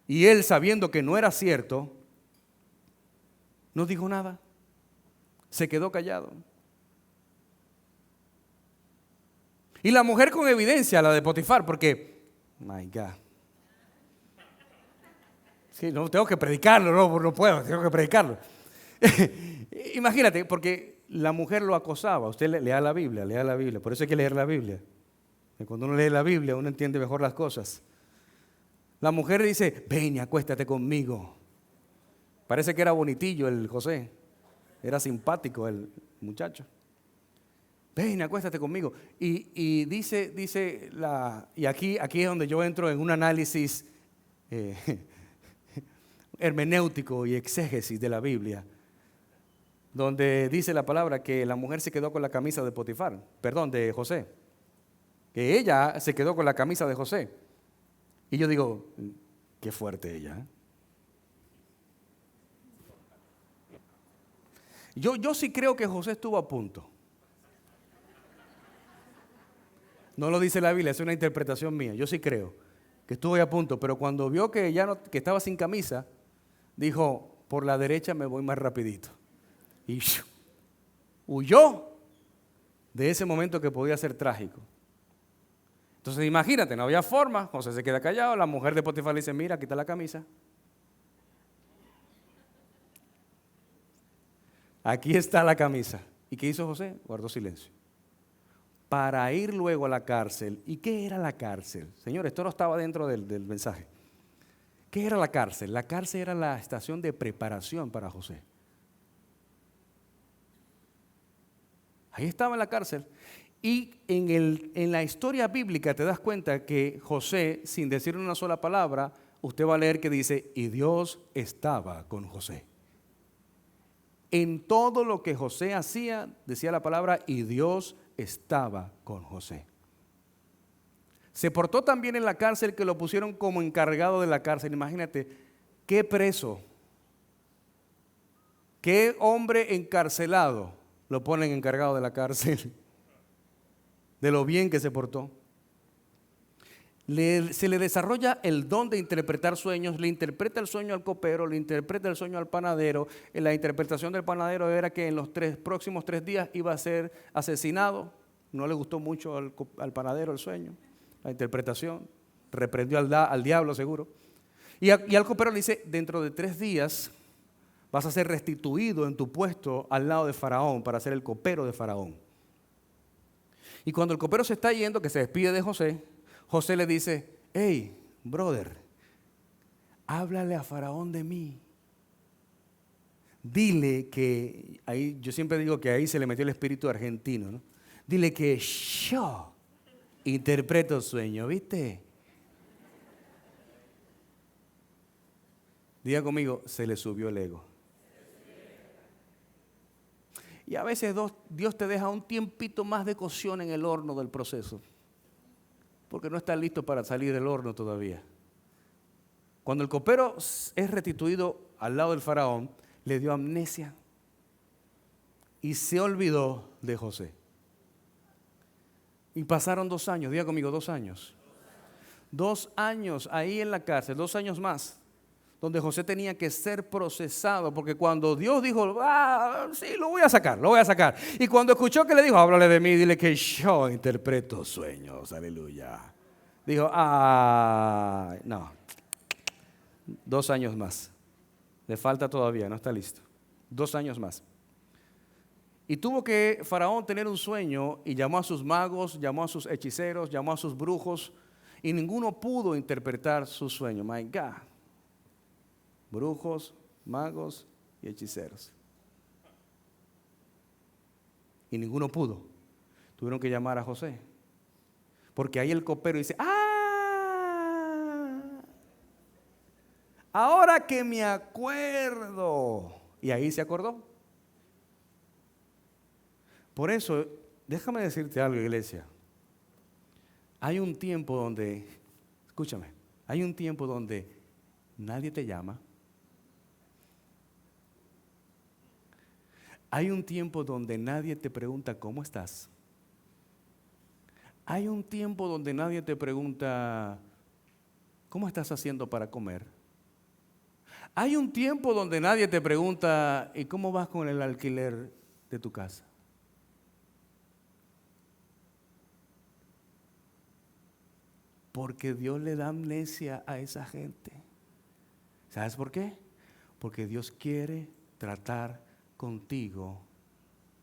Y él, sabiendo que no era cierto, no dijo nada. Se quedó callado. Y la mujer con evidencia, la de Potifar, porque, my God. Sí, no tengo que predicarlo, no puedo, tengo que predicarlo. Imagínate, porque la mujer lo acosaba. Usted lea la Biblia, por eso hay que leer la Biblia. Y cuando uno lee la Biblia, uno entiende mejor las cosas. La mujer dice, ven y acuéstate conmigo. Parece que era bonitillo el José, era simpático el muchacho. Ven, acuéstate conmigo. Y dice y aquí es donde yo entro en un análisis hermenéutico y exégesis de la Biblia, donde dice la palabra que la mujer se quedó con la camisa de Potifar, de José, que ella se quedó con la camisa de José. Y yo digo, qué fuerte ella, ¿eh? Yo sí creo que José estuvo a punto. No lo dice la Biblia, es una interpretación mía. Yo sí creo que estuvo a punto, pero cuando vio que que estaba sin camisa, dijo, por la derecha me voy más rapidito. Y huyó de ese momento que podía ser trágico. Entonces imagínate, no había forma, José se queda callado, la mujer de Potifar le dice, mira, quita la camisa. Aquí está la camisa. ¿Y qué hizo José? Guardó silencio. Para ir luego a la cárcel. ¿Y qué era la cárcel? Señor, esto no estaba dentro del mensaje. ¿Qué era la cárcel? La cárcel era la estación de preparación para José. Ahí estaba en la cárcel. Y en la historia bíblica te das cuenta que José, sin decir una sola palabra, usted va a leer que dice, y Dios estaba con José. En todo lo que José hacía, decía la palabra, y Dios estaba con José. Se portó tan bien en la cárcel que lo pusieron como encargado de la cárcel. Imagínate, qué preso, qué hombre encarcelado lo ponen encargado de la cárcel, de lo bien que se portó. Se le desarrolla el don de interpretar sueños, le interpreta el sueño al copero, le interpreta el sueño al panadero. La interpretación del panadero era que en los próximos 3 días iba a ser asesinado. No le gustó mucho al panadero el sueño, la interpretación. Reprendió al diablo seguro. Y al copero le dice, dentro de 3 días vas a ser restituido en tu puesto al lado de Faraón para ser el copero de Faraón. Y cuando el copero se está yendo, que se despide de José, José le dice, hey, brother, háblale a Faraón de mí. Dile que, ahí yo siempre digo que ahí se le metió el espíritu argentino, ¿no? Dile que yo interpreto sueño, ¿viste? Diga conmigo, se le subió el ego. Y a veces Dios te deja un tiempito más de cocción en el horno del proceso, porque no está listo para salir del horno todavía. Cuando el copero es restituido al lado del faraón, le dio amnesia y se olvidó de José. Y pasaron 2 años, diga conmigo, 2 años. 2 años ahí en la cárcel, 2 años más, donde José tenía que ser procesado, porque cuando Dios dijo, sí, lo voy a sacar. Y cuando escuchó que le dijo, háblale de mí, dile que yo interpreto sueños, aleluya. Dijo, no, 2 años más. Le falta todavía, no está listo. 2 años más. Y tuvo que Faraón tener un sueño y llamó a sus magos, llamó a sus hechiceros, llamó a sus brujos y ninguno pudo interpretar su sueño. My God. Brujos, magos y hechiceros. Y ninguno pudo. Tuvieron que llamar a José. Porque ahí el copero dice, ahora que me acuerdo. Y ahí se acordó. Por eso, déjame decirte algo, iglesia. Hay un tiempo donde, escúchame, hay un tiempo donde nadie te llama. Hay un tiempo donde nadie te pregunta cómo estás. Hay un tiempo donde nadie te pregunta cómo estás haciendo para comer. Hay un tiempo donde nadie te pregunta ¿y cómo vas con el alquiler de tu casa? Porque Dios le da amnesia a esa gente. ¿Sabes por qué? Porque Dios quiere tratar contigo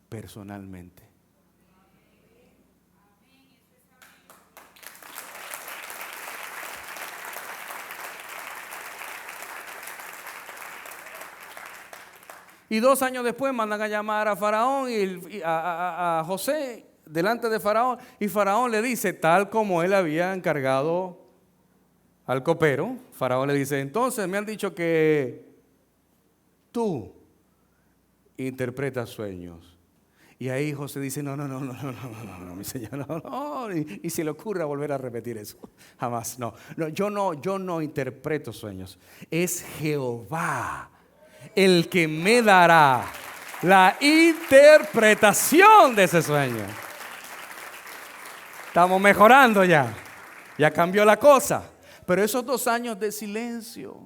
personalmente. Y 2 años después mandan a llamar a Faraón y a José delante de Faraón. Y Faraón le dice, tal como él había encargado al copero, Faraón le dice, entonces me han dicho que tú interpretas sueños. Y ahí José dice, no, mi señor, no. Y se le ocurra volver a repetir eso. Jamás, no, yo no interpreto sueños. Es Jehová el que me dará la interpretación de ese sueño. Estamos mejorando ya cambió la cosa. Pero esos 2 años de silencio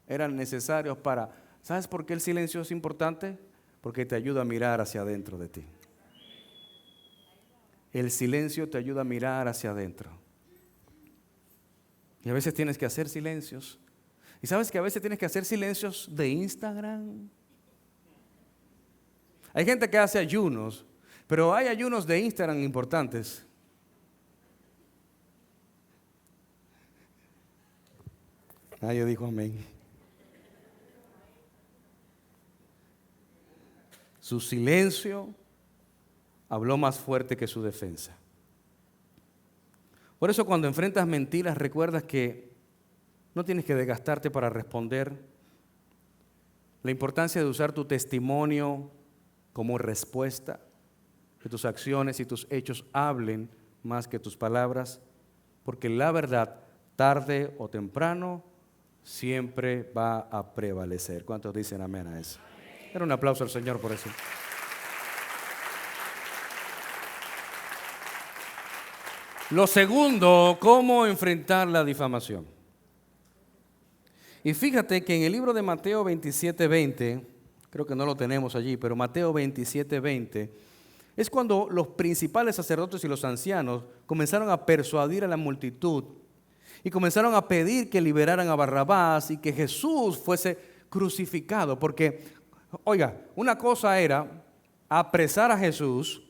eran necesarios para, ¿sabes por qué el silencio es importante? Porque te ayuda a mirar hacia adentro de ti. El silencio te ayuda a mirar hacia adentro. Y a veces tienes que hacer silencios. Y sabes que a veces tienes que hacer silencios de Instagram. Hay gente que hace ayunos, pero hay ayunos de Instagram importantes. Yo digo amén. Su silencio habló más fuerte que su defensa. Por eso cuando enfrentas mentiras, recuerdas que no tienes que desgastarte para responder. La importancia de usar tu testimonio como respuesta, que tus acciones y tus hechos hablen más que tus palabras, porque la verdad, tarde o temprano, siempre va a prevalecer. ¿Cuántos dicen amén a eso? Era un aplauso al Señor por eso. Lo segundo, ¿cómo enfrentar la difamación? Y fíjate que en el libro de Mateo 27:20, creo que no lo tenemos allí, pero Mateo 27:20, es cuando los principales sacerdotes y los ancianos comenzaron a persuadir a la multitud y comenzaron a pedir que liberaran a Barrabás y que Jesús fuese crucificado. Porque, oiga, una cosa era apresar a Jesús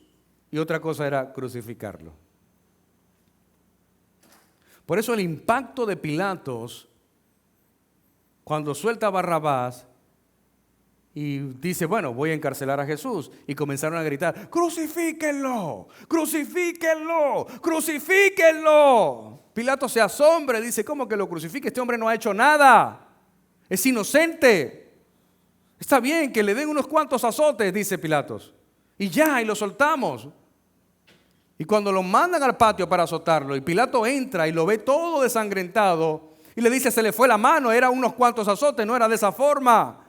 y otra cosa era crucificarlo. Por eso el impacto de Pilatos, cuando suelta a Barrabás y dice, bueno, voy a encarcelar a Jesús, y comenzaron a gritar, ¡crucifíquenlo! ¡Crucifíquenlo! ¡Crucifíquenlo! Pilato se asombra y dice, ¿cómo que lo crucifique? Este hombre no ha hecho nada, es inocente. Está bien que le den unos cuantos azotes, dice Pilatos, y ya, y lo soltamos. Y cuando lo mandan al patio para azotarlo, y Pilato entra y lo ve todo desangrentado, y le dice, se le fue la mano, era unos cuantos azotes, no era de esa forma.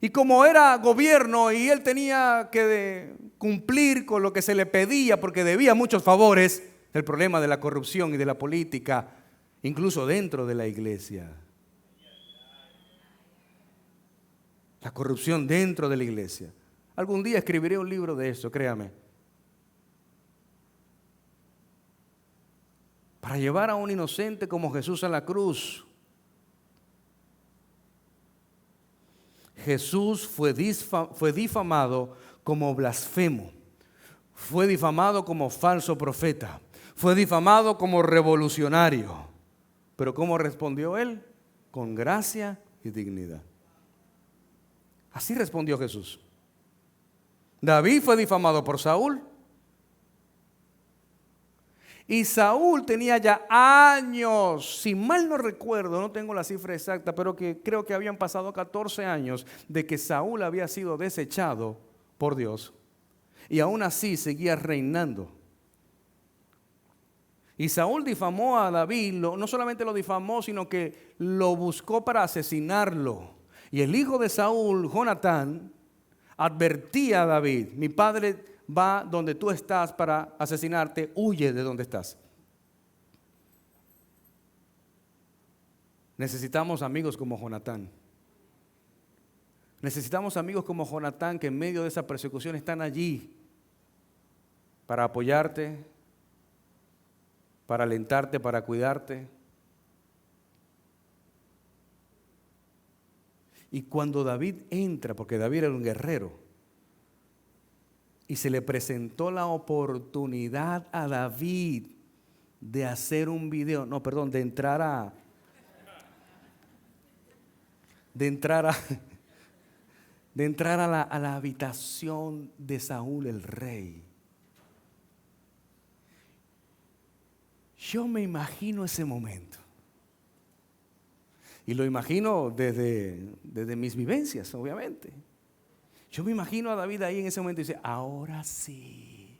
Y como era gobierno y él tenía que cumplir con lo que se le pedía, porque debía muchos favores, el problema de la corrupción y de la política, incluso dentro de la iglesia. La corrupción dentro de la iglesia. Algún día escribiré un libro de eso, créame. Para llevar a un inocente como Jesús a la cruz. Jesús fue difamado como blasfemo. Fue difamado como falso profeta. Fue difamado como revolucionario. Pero ¿cómo respondió él? Con gracia y dignidad. Así respondió Jesús. David fue difamado por Saúl. Y Saúl tenía ya años, si mal no recuerdo, no tengo la cifra exacta, pero que creo que habían pasado 14 años de que Saúl había sido desechado por Dios. Y aún así seguía reinando. Y Saúl difamó a David, no solamente lo difamó, sino que lo buscó para asesinarlo. Y el hijo de Saúl, Jonatán, advertía a David: mi padre va donde tú estás para asesinarte, huye de donde estás. Necesitamos amigos como Jonatán. Necesitamos amigos como Jonatán que en medio de esa persecución están allí para apoyarte, para alentarte, para cuidarte. Y cuando David entra, porque David era un guerrero, y se le presentó la oportunidad a David de hacer un video, de entrar a la habitación de Saúl el rey. Yo me imagino ese momento. Y lo imagino desde mis vivencias, obviamente. Yo me imagino a David ahí en ese momento y dice: ahora sí.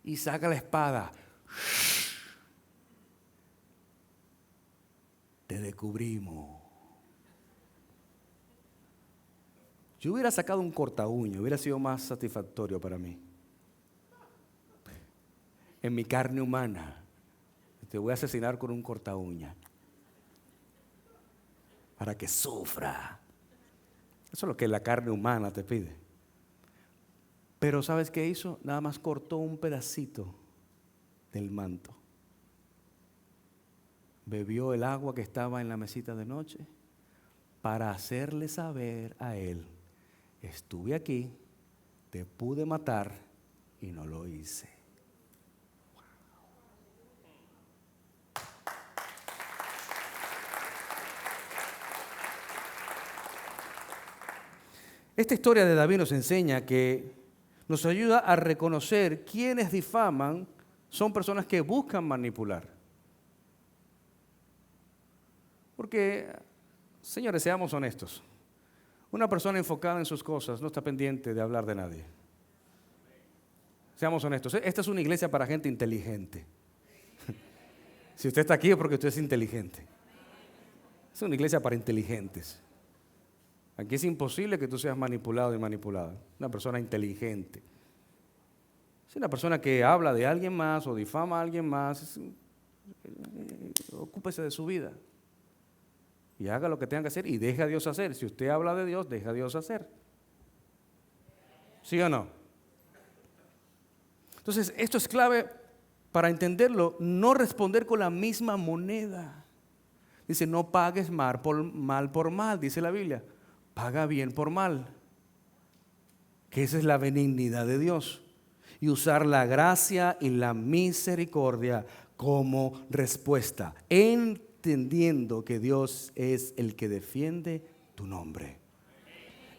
Y saca la espada. Te descubrimos. Yo hubiera sacado un corta uña, hubiera sido más satisfactorio para mí. En mi carne humana, te voy a asesinar con un corta uña para que sufra. Eso es lo que la carne humana te pide. Pero ¿sabes qué hizo? Nada más cortó un pedacito del manto. Bebió el agua que estaba en la mesita de noche para hacerle saber a él: estuve aquí, te pude matar y no lo hice. Esta historia de David nos enseña que nos ayuda a reconocer quienes difaman son personas que buscan manipular. Porque, señores, seamos honestos. Una persona enfocada en sus cosas no está pendiente de hablar de nadie. Seamos honestos. Esta es una iglesia para gente inteligente. Si usted está aquí es porque usted es inteligente. Es una iglesia para inteligentes. Aquí es imposible que tú seas manipulado y manipulada. Una persona inteligente. Es una persona que habla de alguien más o difama a alguien más. Ocúpese de su vida. Y haga lo que tenga que hacer y deje a Dios hacer. Si usted habla de Dios, deje a Dios hacer. ¿Sí o no? Entonces, esto es clave para entenderlo. No responder con la misma moneda. Dice: no pagues mal por mal, dice la Biblia. Paga bien por mal. Que esa es la benignidad de Dios. Y usar la gracia y la misericordia como respuesta, entendiendo que Dios es el que defiende tu nombre.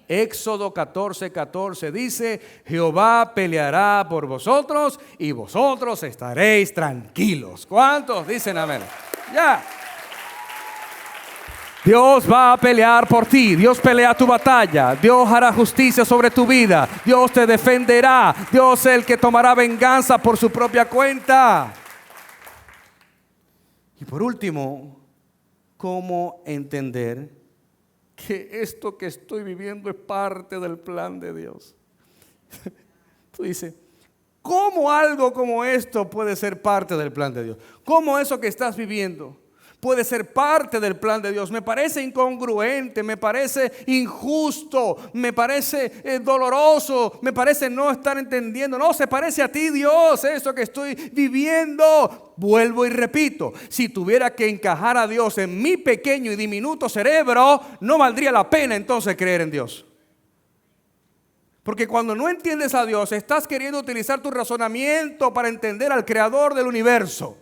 Éxodo 14:14 dice: Jehová peleará por vosotros y vosotros estaréis tranquilos. ¿Cuántos dicen amén? Ya. Dios va a pelear por ti. Dios pelea tu batalla. Dios hará justicia sobre tu vida. Dios te defenderá. Dios es el que tomará venganza por su propia cuenta. Y por último, ¿cómo entender que esto que estoy viviendo es parte del plan de Dios? Tú dices: ¿Cómo algo como esto puede ser parte del plan de Dios? ¿Cómo eso que estás viviendo puede ser parte del plan de Dios? Me parece incongruente, me parece injusto, me parece doloroso, me parece no estar entendiendo. No, se parece a ti, Dios, eso que estoy viviendo. Vuelvo y repito, si tuviera que encajar a Dios en mi pequeño y diminuto cerebro, no valdría la pena entonces creer en Dios. Porque cuando no entiendes a Dios, estás queriendo utilizar tu razonamiento para entender al creador del universo.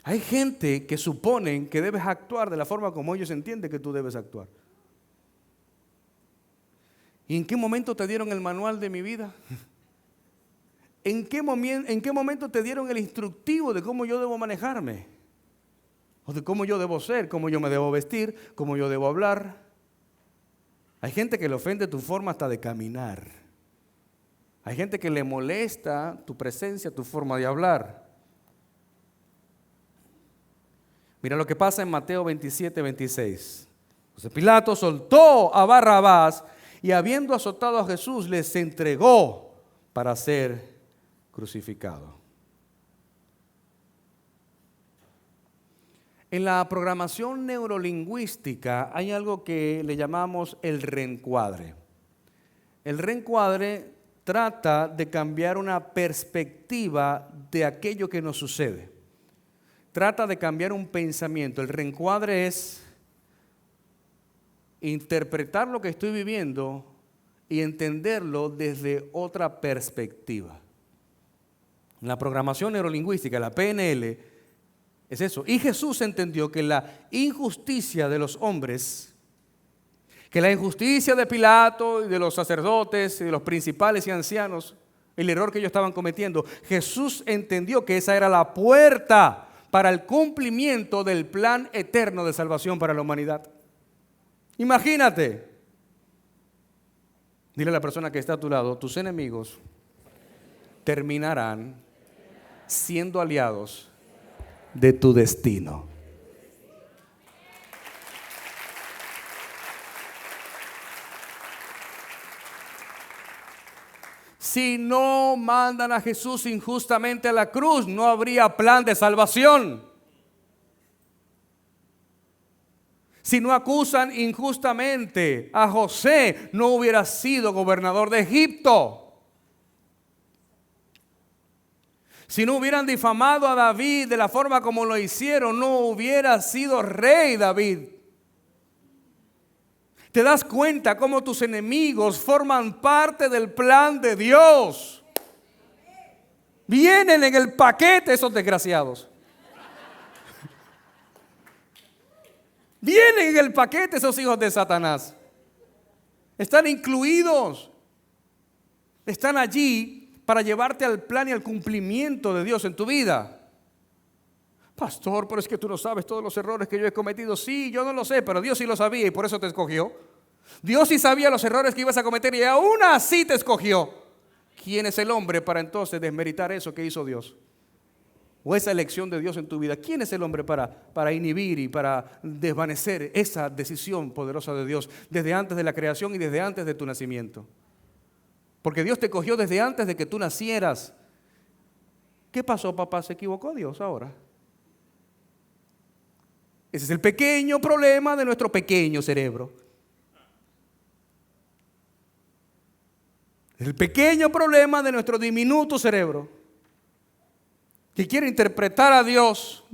Hay gente que suponen que debes actuar de la forma como ellos entienden que tú debes actuar. ¿Y en qué momento te dieron el manual de mi vida? ¿En qué momento te dieron el instructivo de cómo yo debo manejarme? O de cómo yo debo ser, cómo yo me debo vestir, cómo yo debo hablar. Hay gente que le ofende tu forma hasta de caminar. Hay gente que le molesta tu presencia, tu forma de hablar. Mira lo que pasa en Mateo 27, 26. Entonces Pilato soltó a Barrabás y habiendo azotado a Jesús, les entregó para ser crucificado. En la programación neurolingüística hay algo que le llamamos el reencuadre. El reencuadre trata de cambiar una perspectiva de aquello que nos sucede. Trata de cambiar un pensamiento. El reencuadre es interpretar lo que estoy viviendo y entenderlo desde otra perspectiva. En la programación neurolingüística, la PNL, es eso. Y Jesús entendió que la injusticia de los hombres, que la injusticia de Pilato y de los sacerdotes y de los principales y ancianos, el error que ellos estaban cometiendo, Jesús entendió que esa era la puerta para el cumplimiento del plan eterno de salvación para la humanidad. Imagínate. Dile a la persona que está a tu lado, tus enemigos terminarán siendo aliados de tu destino. Si no mandan a Jesús injustamente a la cruz, no habría plan de salvación. Si no acusan injustamente a José, no hubiera sido gobernador de Egipto. Si no hubieran difamado a David de la forma como lo hicieron, no hubiera sido rey David. ¿Te das cuenta cómo tus enemigos forman parte del plan de Dios? Vienen en el paquete esos desgraciados. Vienen en el paquete esos hijos de Satanás. Están incluidos. Están allí para llevarte al plan y al cumplimiento de Dios en tu vida. Pastor, pero es que tú no sabes todos los errores que yo he cometido. Sí, yo no lo sé, pero Dios sí lo sabía y por eso te escogió. Dios sí sabía los errores que ibas a cometer y aún así te escogió. ¿Quién es el hombre para entonces desmeritar eso que hizo Dios? O esa elección de Dios en tu vida. ¿Quién es el hombre para inhibir y para desvanecer esa decisión poderosa de Dios desde antes de la creación y desde antes de tu nacimiento? Porque Dios te cogió desde antes de que tú nacieras. ¿Qué pasó, papá? ¿Se equivocó Dios ahora? Ese es el pequeño problema de nuestro pequeño cerebro. El pequeño problema de nuestro diminuto cerebro, que quiere interpretar a Dios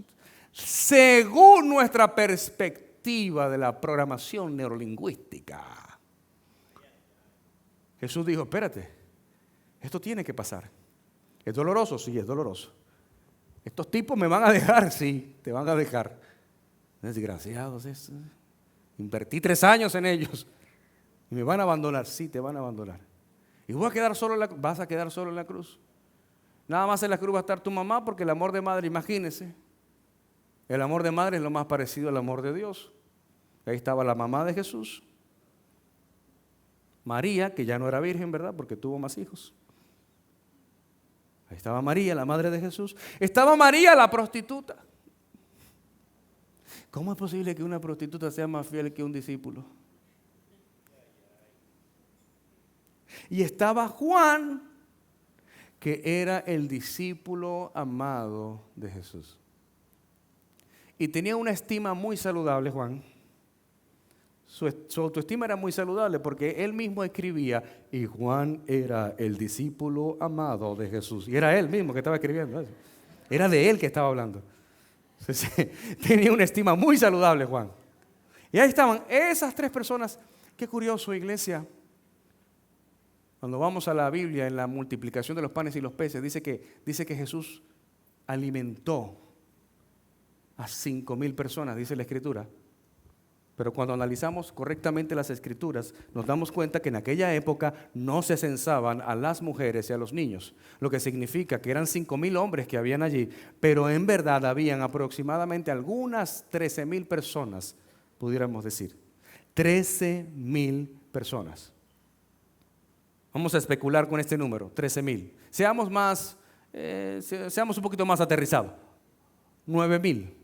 según nuestra perspectiva de la programación neurolingüística. Jesús dijo, espérate, esto tiene que pasar. ¿Es doloroso? Sí, es doloroso. Estos tipos me van a dejar, sí, te van a dejar. Desgraciados, invertí 3 años en ellos y me van a abandonar, sí, te van a abandonar. Y vas a quedar solo vas a quedar solo en la cruz. Nada más en la cruz va a estar tu mamá, porque el amor de madre, imagínense, el amor de madre es lo más parecido al amor de Dios. Ahí estaba la mamá de Jesús, María, que ya no era virgen, ¿verdad? Porque tuvo más hijos. Ahí estaba María, la madre de Jesús. Estaba María, la prostituta. ¿Cómo es posible que una prostituta sea más fiel que un discípulo? Y estaba Juan, que era el discípulo amado de Jesús. Y tenía una estima muy saludable, Juan. Su autoestima era muy saludable porque él mismo escribía, y Juan era el discípulo amado de Jesús. Y era él mismo que estaba escribiendo eso. Era de él que estaba hablando. Entonces, tenía una estima muy saludable, Juan. Y ahí estaban esas tres personas. Qué curioso, iglesia. Cuando vamos a la Biblia, en la multiplicación de los panes y los peces, dice que Jesús alimentó a 5,000 personas, dice la Escritura. Pero cuando analizamos correctamente las Escrituras, nos damos cuenta que en aquella época no se censaban a las mujeres y a los niños, lo que significa que eran 5,000 hombres que habían allí, pero en verdad habían aproximadamente algunas 13,000 personas, pudiéramos decir. 13,000 personas. Vamos a especular con este número, 13,000. Seamos un poquito más aterrizados. 9,000.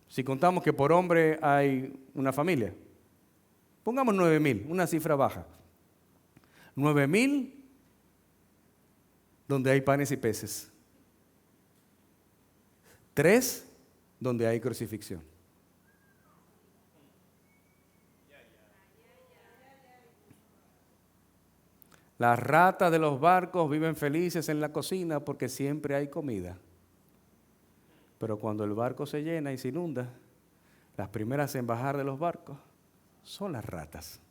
Si contamos que por hombre hay una familia, pongamos 9,000, una cifra baja. 9,000 donde hay panes y peces. 3 donde hay crucifixión. Las ratas de los barcos viven felices en la cocina porque siempre hay comida. Pero cuando el barco se llena y se inunda, las primeras en bajar de los barcos son las ratas.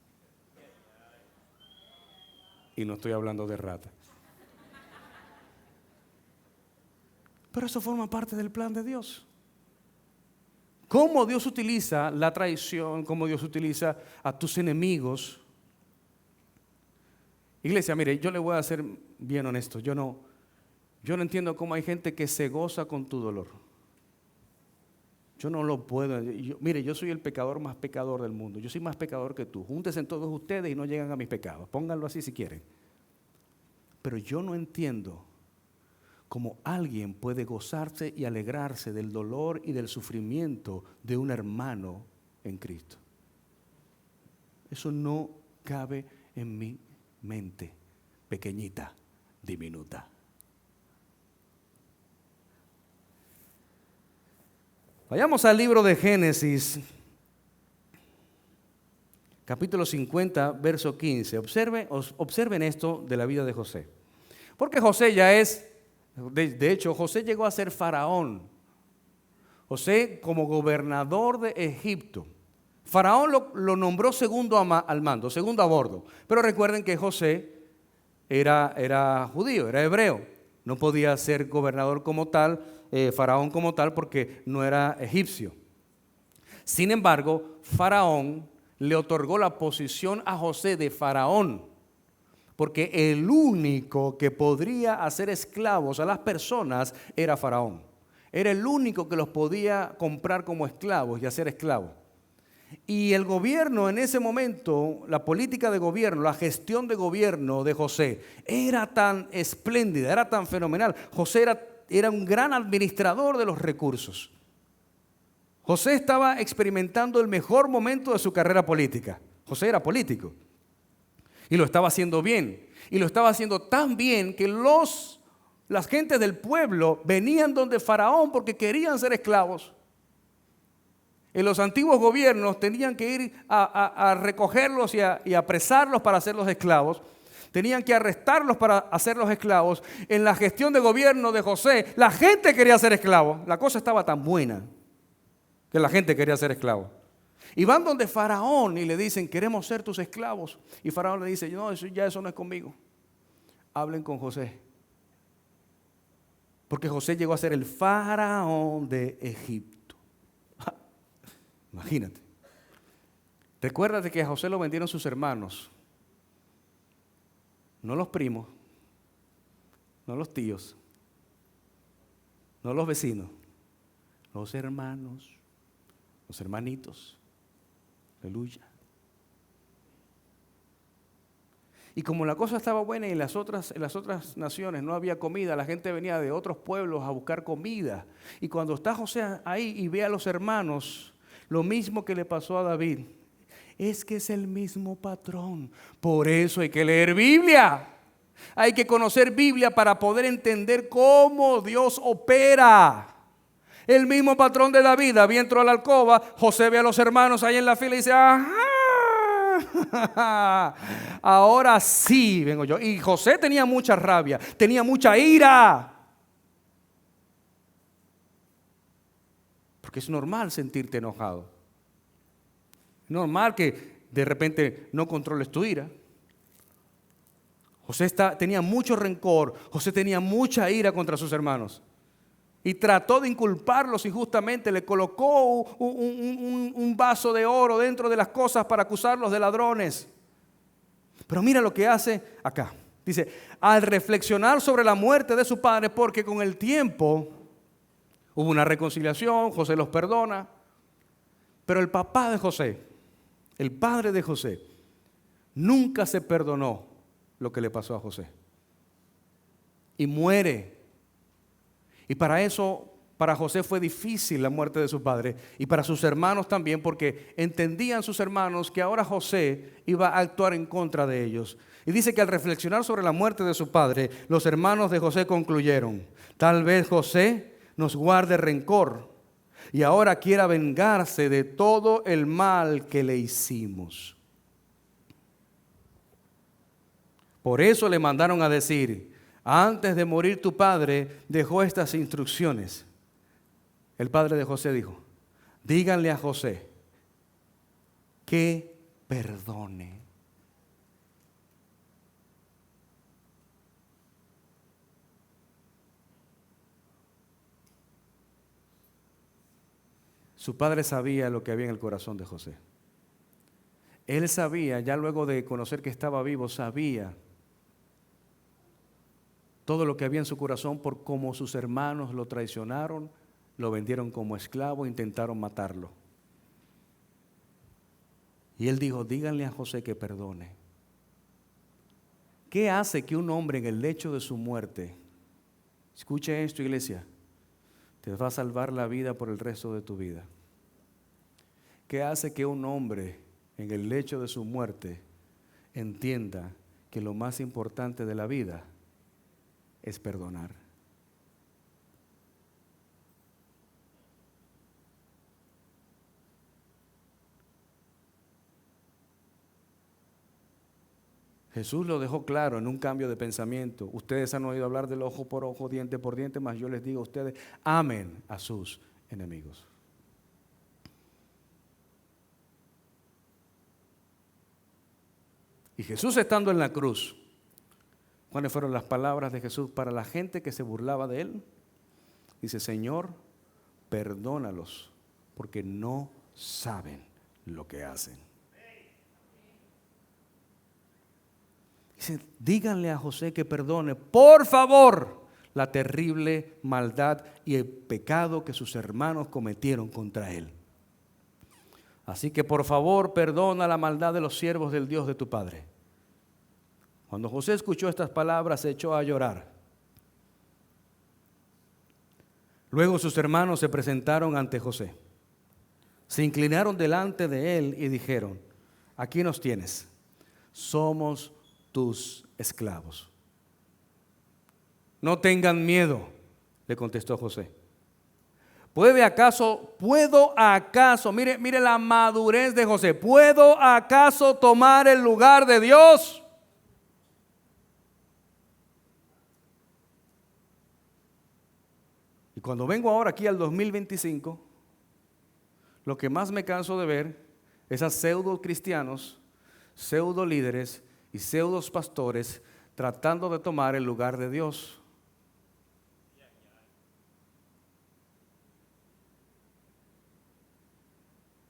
Y no estoy hablando de ratas. Pero eso forma parte del plan de Dios. Cómo Dios utiliza la traición, cómo Dios utiliza a tus enemigos. Iglesia, mire, yo le voy a ser bien honesto. Yo no entiendo cómo hay gente que se goza con tu dolor. Yo no lo puedo. Mire, yo soy el pecador más pecador del mundo. Yo soy más pecador que tú. Júntense todos ustedes y no llegan a mis pecados. Pónganlo así si quieren. Pero yo no entiendo cómo alguien puede gozarse y alegrarse del dolor y del sufrimiento de un hermano en Cristo. Eso no cabe en mi mente pequeñita, diminuta. Vayamos al libro de Génesis, capítulo 50, verso 15. Observen esto de la vida de José. Porque José ya es, de hecho, José llegó a ser faraón. José como gobernador de Egipto. Faraón lo nombró segundo al mando, segundo a bordo. Pero recuerden que José era judío, era hebreo. No podía ser gobernador como tal, faraón como tal, porque no era egipcio. Sin embargo, Faraón le otorgó la posición a José de faraón, porque el único que podría hacer esclavos a las personas era Faraón. Era el único que los podía comprar como esclavos y hacer esclavos. Y el gobierno en ese momento, la política de gobierno, la gestión de gobierno de José era tan espléndida, era tan fenomenal. José era un gran administrador de los recursos. José estaba experimentando el mejor momento de su carrera política. José era político y lo estaba haciendo bien. Y lo estaba haciendo tan bien que las gentes del pueblo venían donde Faraón porque querían ser esclavos. En los antiguos gobiernos tenían que ir a recogerlos y a apresarlos para hacerlos esclavos. Tenían que arrestarlos para hacerlos esclavos. En la gestión de gobierno de José, la gente quería ser esclavos. La cosa estaba tan buena que la gente quería ser esclavos. Y van donde Faraón y le dicen, queremos ser tus esclavos. Y Faraón le dice, no, eso no es conmigo. Hablen con José. Porque José llegó a ser el faraón de Egipto. Imagínate. Recuérdate que a José lo vendieron sus hermanos. No los primos, no los tíos, no los vecinos, los hermanos, los hermanitos. Aleluya. Y como la cosa estaba buena y en las otras naciones no había comida, la gente venía de otros pueblos a buscar comida. Y cuando está José ahí y ve a los hermanos, lo mismo que le pasó a David, es que es el mismo patrón. Por eso hay que leer Biblia. Hay que conocer Biblia para poder entender cómo Dios opera. El mismo patrón de David. David entró a la alcoba, José ve a los hermanos ahí en la fila y dice, ajá, ahora sí vengo yo. Y José tenía mucha rabia, tenía mucha ira. Porque es normal sentirte enojado. Es normal que de repente no controles tu ira. José tenía mucho rencor, José tenía mucha ira contra sus hermanos. Y trató de inculparlos injustamente, le colocó un vaso de oro dentro de las cosas para acusarlos de ladrones. Pero mira lo que hace acá. Dice, al reflexionar sobre la muerte de su padre, porque con el tiempo hubo una reconciliación, José los perdona. Pero el papá de José, el padre de José, nunca se perdonó lo que le pasó a José. Y muere. Y para eso, para José fue difícil la muerte de su padre y para sus hermanos también, porque entendían sus hermanos que ahora José iba a actuar en contra de ellos. Y dice que al reflexionar sobre la muerte de su padre, los hermanos de José concluyeron, tal vez José nos guarde rencor y ahora quiera vengarse de todo el mal que le hicimos. Por eso le mandaron a decir, antes de morir tu padre dejó estas instrucciones. El padre de José dijo, díganle a José que perdone. Su padre sabía lo que había en el corazón de José. Él sabía, ya luego de conocer que estaba vivo, sabía todo lo que había en su corazón por cómo sus hermanos lo traicionaron, lo vendieron como esclavo, intentaron matarlo. Y él dijo, díganle a José que perdone. ¿Qué hace que un hombre en el lecho de su muerte, escuche esto, iglesia, te va a salvar la vida por el resto de tu vida? ¿Qué hace que un hombre en el lecho de su muerte entienda que lo más importante de la vida es perdonar? Jesús lo dejó claro en un cambio de pensamiento. Ustedes han oído hablar del ojo por ojo, diente por diente, mas yo les digo a ustedes, amen a sus enemigos. Y Jesús estando en la cruz, ¿cuáles fueron las palabras de Jesús para la gente que se burlaba de él? Dice, Señor, perdónalos, porque no saben lo que hacen. Dice, díganle a José que perdone, por favor, la terrible maldad y el pecado que sus hermanos cometieron contra él. Así que por favor, perdona la maldad de los siervos del Dios de tu padre. Cuando José escuchó estas palabras, se echó a llorar. Luego sus hermanos se presentaron ante José. Se inclinaron delante de él y dijeron, aquí nos tienes, somos tus esclavos. No tengan miedo, le contestó José. ¿Puedo acaso, mire la madurez de José, ¿puedo acaso tomar el lugar de Dios? Y cuando vengo ahora aquí al 2025, lo que más me canso de ver es a pseudo cristianos, pseudo líderes y pseudos pastores tratando de tomar el lugar de Dios.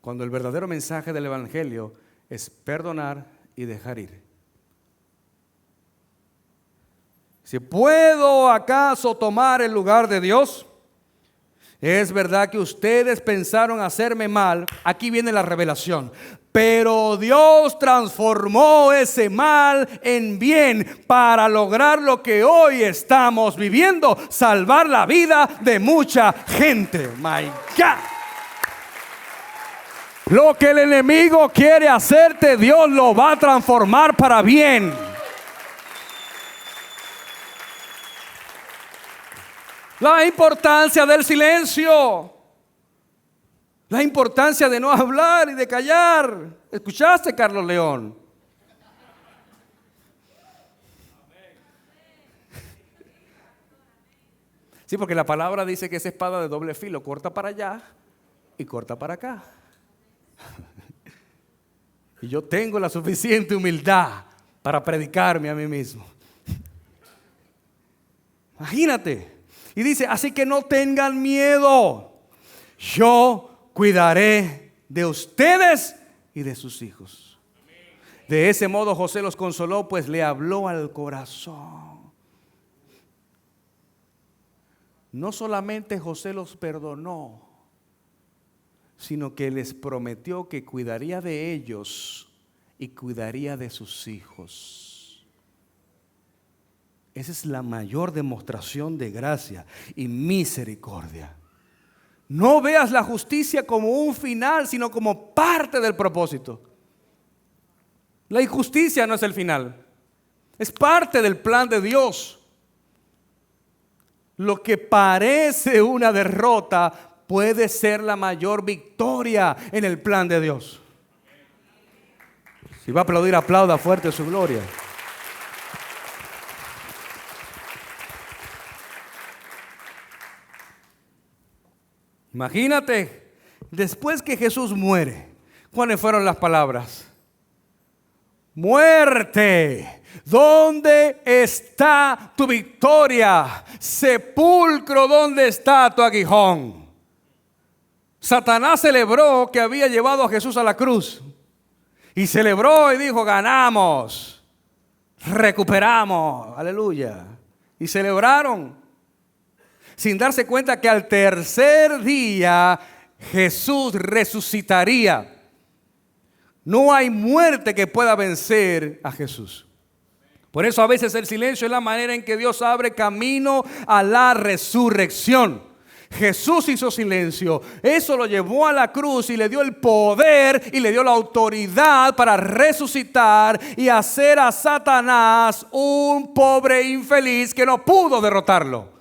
Cuando el verdadero mensaje del Evangelio es perdonar y dejar ir. Si puedo acaso tomar el lugar de Dios, Es verdad que ustedes pensaron hacerme mal. Aquí viene la revelación. Pero Dios transformó ese mal en bien para lograr lo que hoy estamos viviendo: salvar la vida de mucha gente. My God. Lo que el enemigo quiere hacerte, Dios lo va a transformar para bien. La importancia del silencio. La importancia de no hablar y de callar. ¿Escuchaste, Carlos León? Sí, porque la palabra dice que es espada de doble filo. Corta para allá y corta para acá. Y yo tengo la suficiente humildad para predicarme a mí mismo. Imagínate. Y dice, así que no tengan miedo. Yo cuidaré de ustedes y de sus hijos. De ese modo José los consoló, pues le habló al corazón. No solamente José los perdonó, sino que les prometió que cuidaría de ellos y cuidaría de sus hijos. Esa es la mayor demostración de gracia y misericordia. No veas la justicia como un final, sino como parte del propósito. La injusticia no es el final, es parte del plan de Dios. Lo que parece una derrota puede ser la mayor victoria en el plan de Dios. Si va a aplaudir, aplauda fuerte su gloria. Imagínate, después que Jesús muere, ¿cuáles fueron las palabras? Muerte, ¿dónde está tu victoria? Sepulcro, ¿dónde está tu aguijón? Satanás celebró que había llevado a Jesús a la cruz. Y celebró y dijo, ganamos, recuperamos, aleluya. Y celebraron, sin darse cuenta que al tercer día Jesús resucitaría. No hay muerte que pueda vencer a Jesús. Por eso a veces el silencio es la manera en que Dios abre camino a la resurrección. Jesús hizo silencio, eso lo llevó a la cruz y le dio el poder y le dio la autoridad para resucitar y hacer a Satanás un pobre infeliz que no pudo derrotarlo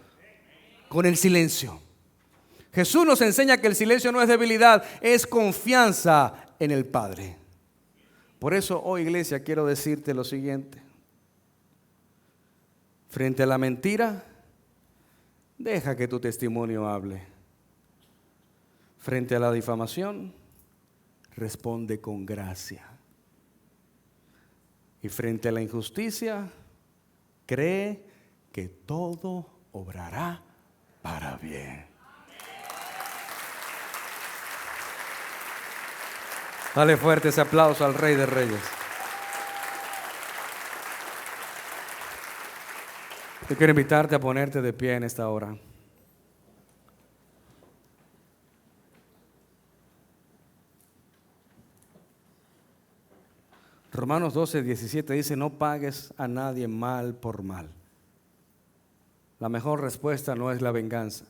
con el silencio. Jesús nos enseña que el silencio no es debilidad, es confianza en el Padre. Por eso hoy, iglesia, quiero decirte lo siguiente. Frente a la mentira, deja que tu testimonio hable. Frente a la difamación, responde con gracia. Y frente a la injusticia, cree que todo obrará para bien. Dale fuerte ese aplauso al Rey de Reyes. Yo quiero invitarte a ponerte de pie en esta hora. Romanos 12:17 dice, no pagues a nadie mal por mal. La mejor respuesta no es la venganza,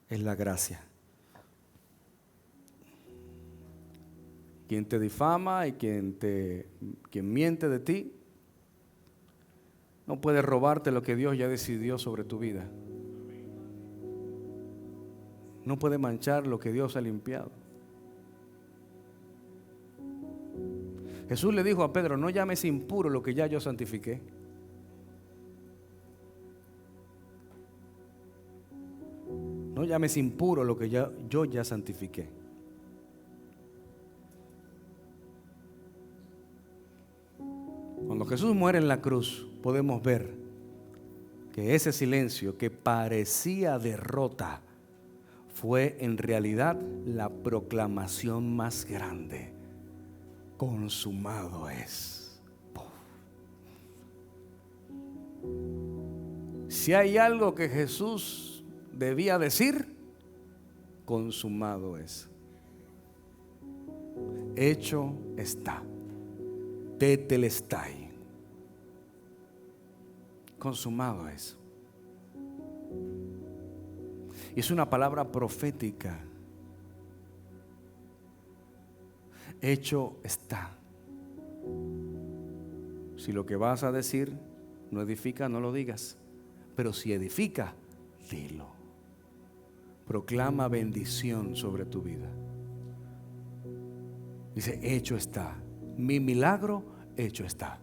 es la gracia. Quien te difama y quien miente de ti, no puede robarte lo que Dios ya decidió sobre tu vida. No puede manchar lo que Dios ha limpiado. Jesús le dijo a Pedro, no llames impuro lo que ya yo santifiqué. No llames impuro lo que yo ya santifiqué. Cuando Jesús muere en la cruz, podemos ver que ese silencio que parecía derrota fue en realidad la proclamación más grande. Consumado es. Si hay algo que Jesús debía decir, consumado es. Hecho está. Tetelestai. Consumado es. Y es una palabra profética. Hecho está. Si lo que vas a decir no edifica, no lo digas. Pero si edifica, dilo. Proclama bendición sobre tu vida. Dice, hecho está. Mi milagro, hecho está.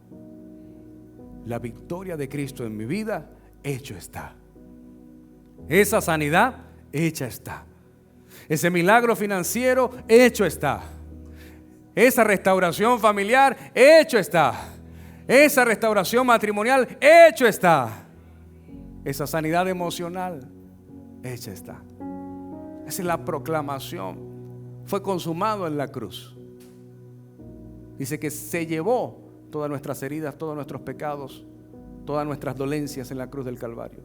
La victoria de Cristo en mi vida, hecho está. Esa sanidad, hecha está. Ese milagro financiero, hecho está. Esa restauración familiar, hecho está. Esa restauración matrimonial, hecho está. Esa sanidad emocional, hecha está. Esa es la proclamación. Fue consumado en la cruz. Dice que se llevó todas nuestras heridas, todos nuestros pecados, todas nuestras dolencias en la cruz del Calvario.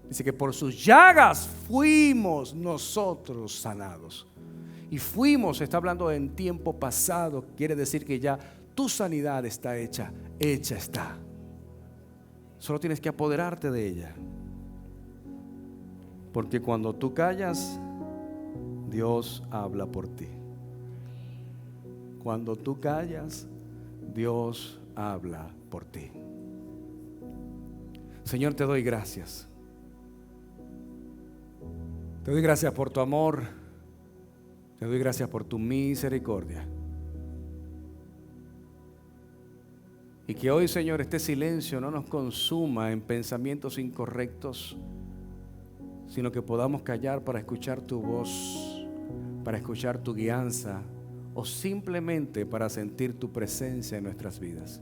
Dice que por sus llagas fuimos nosotros sanados. Y fuimos, está hablando en tiempo pasado, quiere decir que ya tu sanidad está hecha, hecha está. Solo tienes que apoderarte de ella. Porque cuando tú callas, Dios habla por ti. Cuando tú callas, Dios habla por ti. Señor, te doy gracias. Te doy gracias por tu amor. Te doy gracias por tu misericordia. Y que hoy, Señor, este silencio no nos consuma en pensamientos incorrectos, sino que podamos callar para escuchar tu voz, para escuchar tu guianza, o simplemente para sentir tu presencia en nuestras vidas.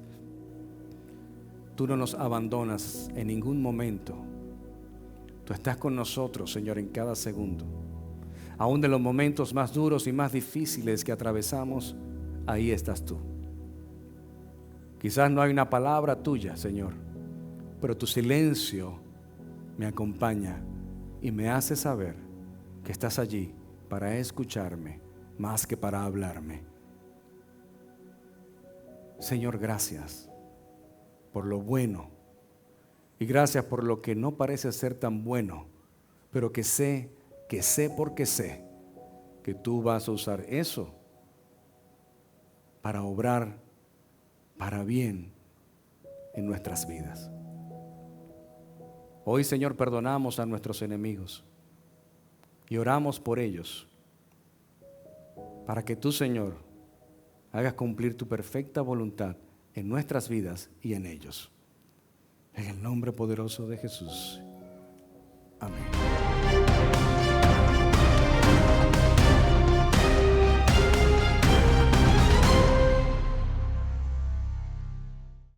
Tú no nos abandonas en ningún momento. Tú estás con nosotros, Señor, en cada segundo. Aún de los momentos más duros y más difíciles que atravesamos, ahí estás tú. Quizás no hay una palabra tuya, Señor, pero tu silencio me acompaña y me hace saber que estás allí para escucharme más que para hablarme. Señor, gracias por lo bueno y gracias por lo que no parece ser tan bueno, pero que sé porque sé que tú vas a usar eso para obrar para bien en nuestras vidas. Hoy, Señor, perdonamos a nuestros enemigos y oramos por ellos para que tú, Señor, hagas cumplir tu perfecta voluntad en nuestras vidas y en ellos. En el nombre poderoso de Jesús. Amén.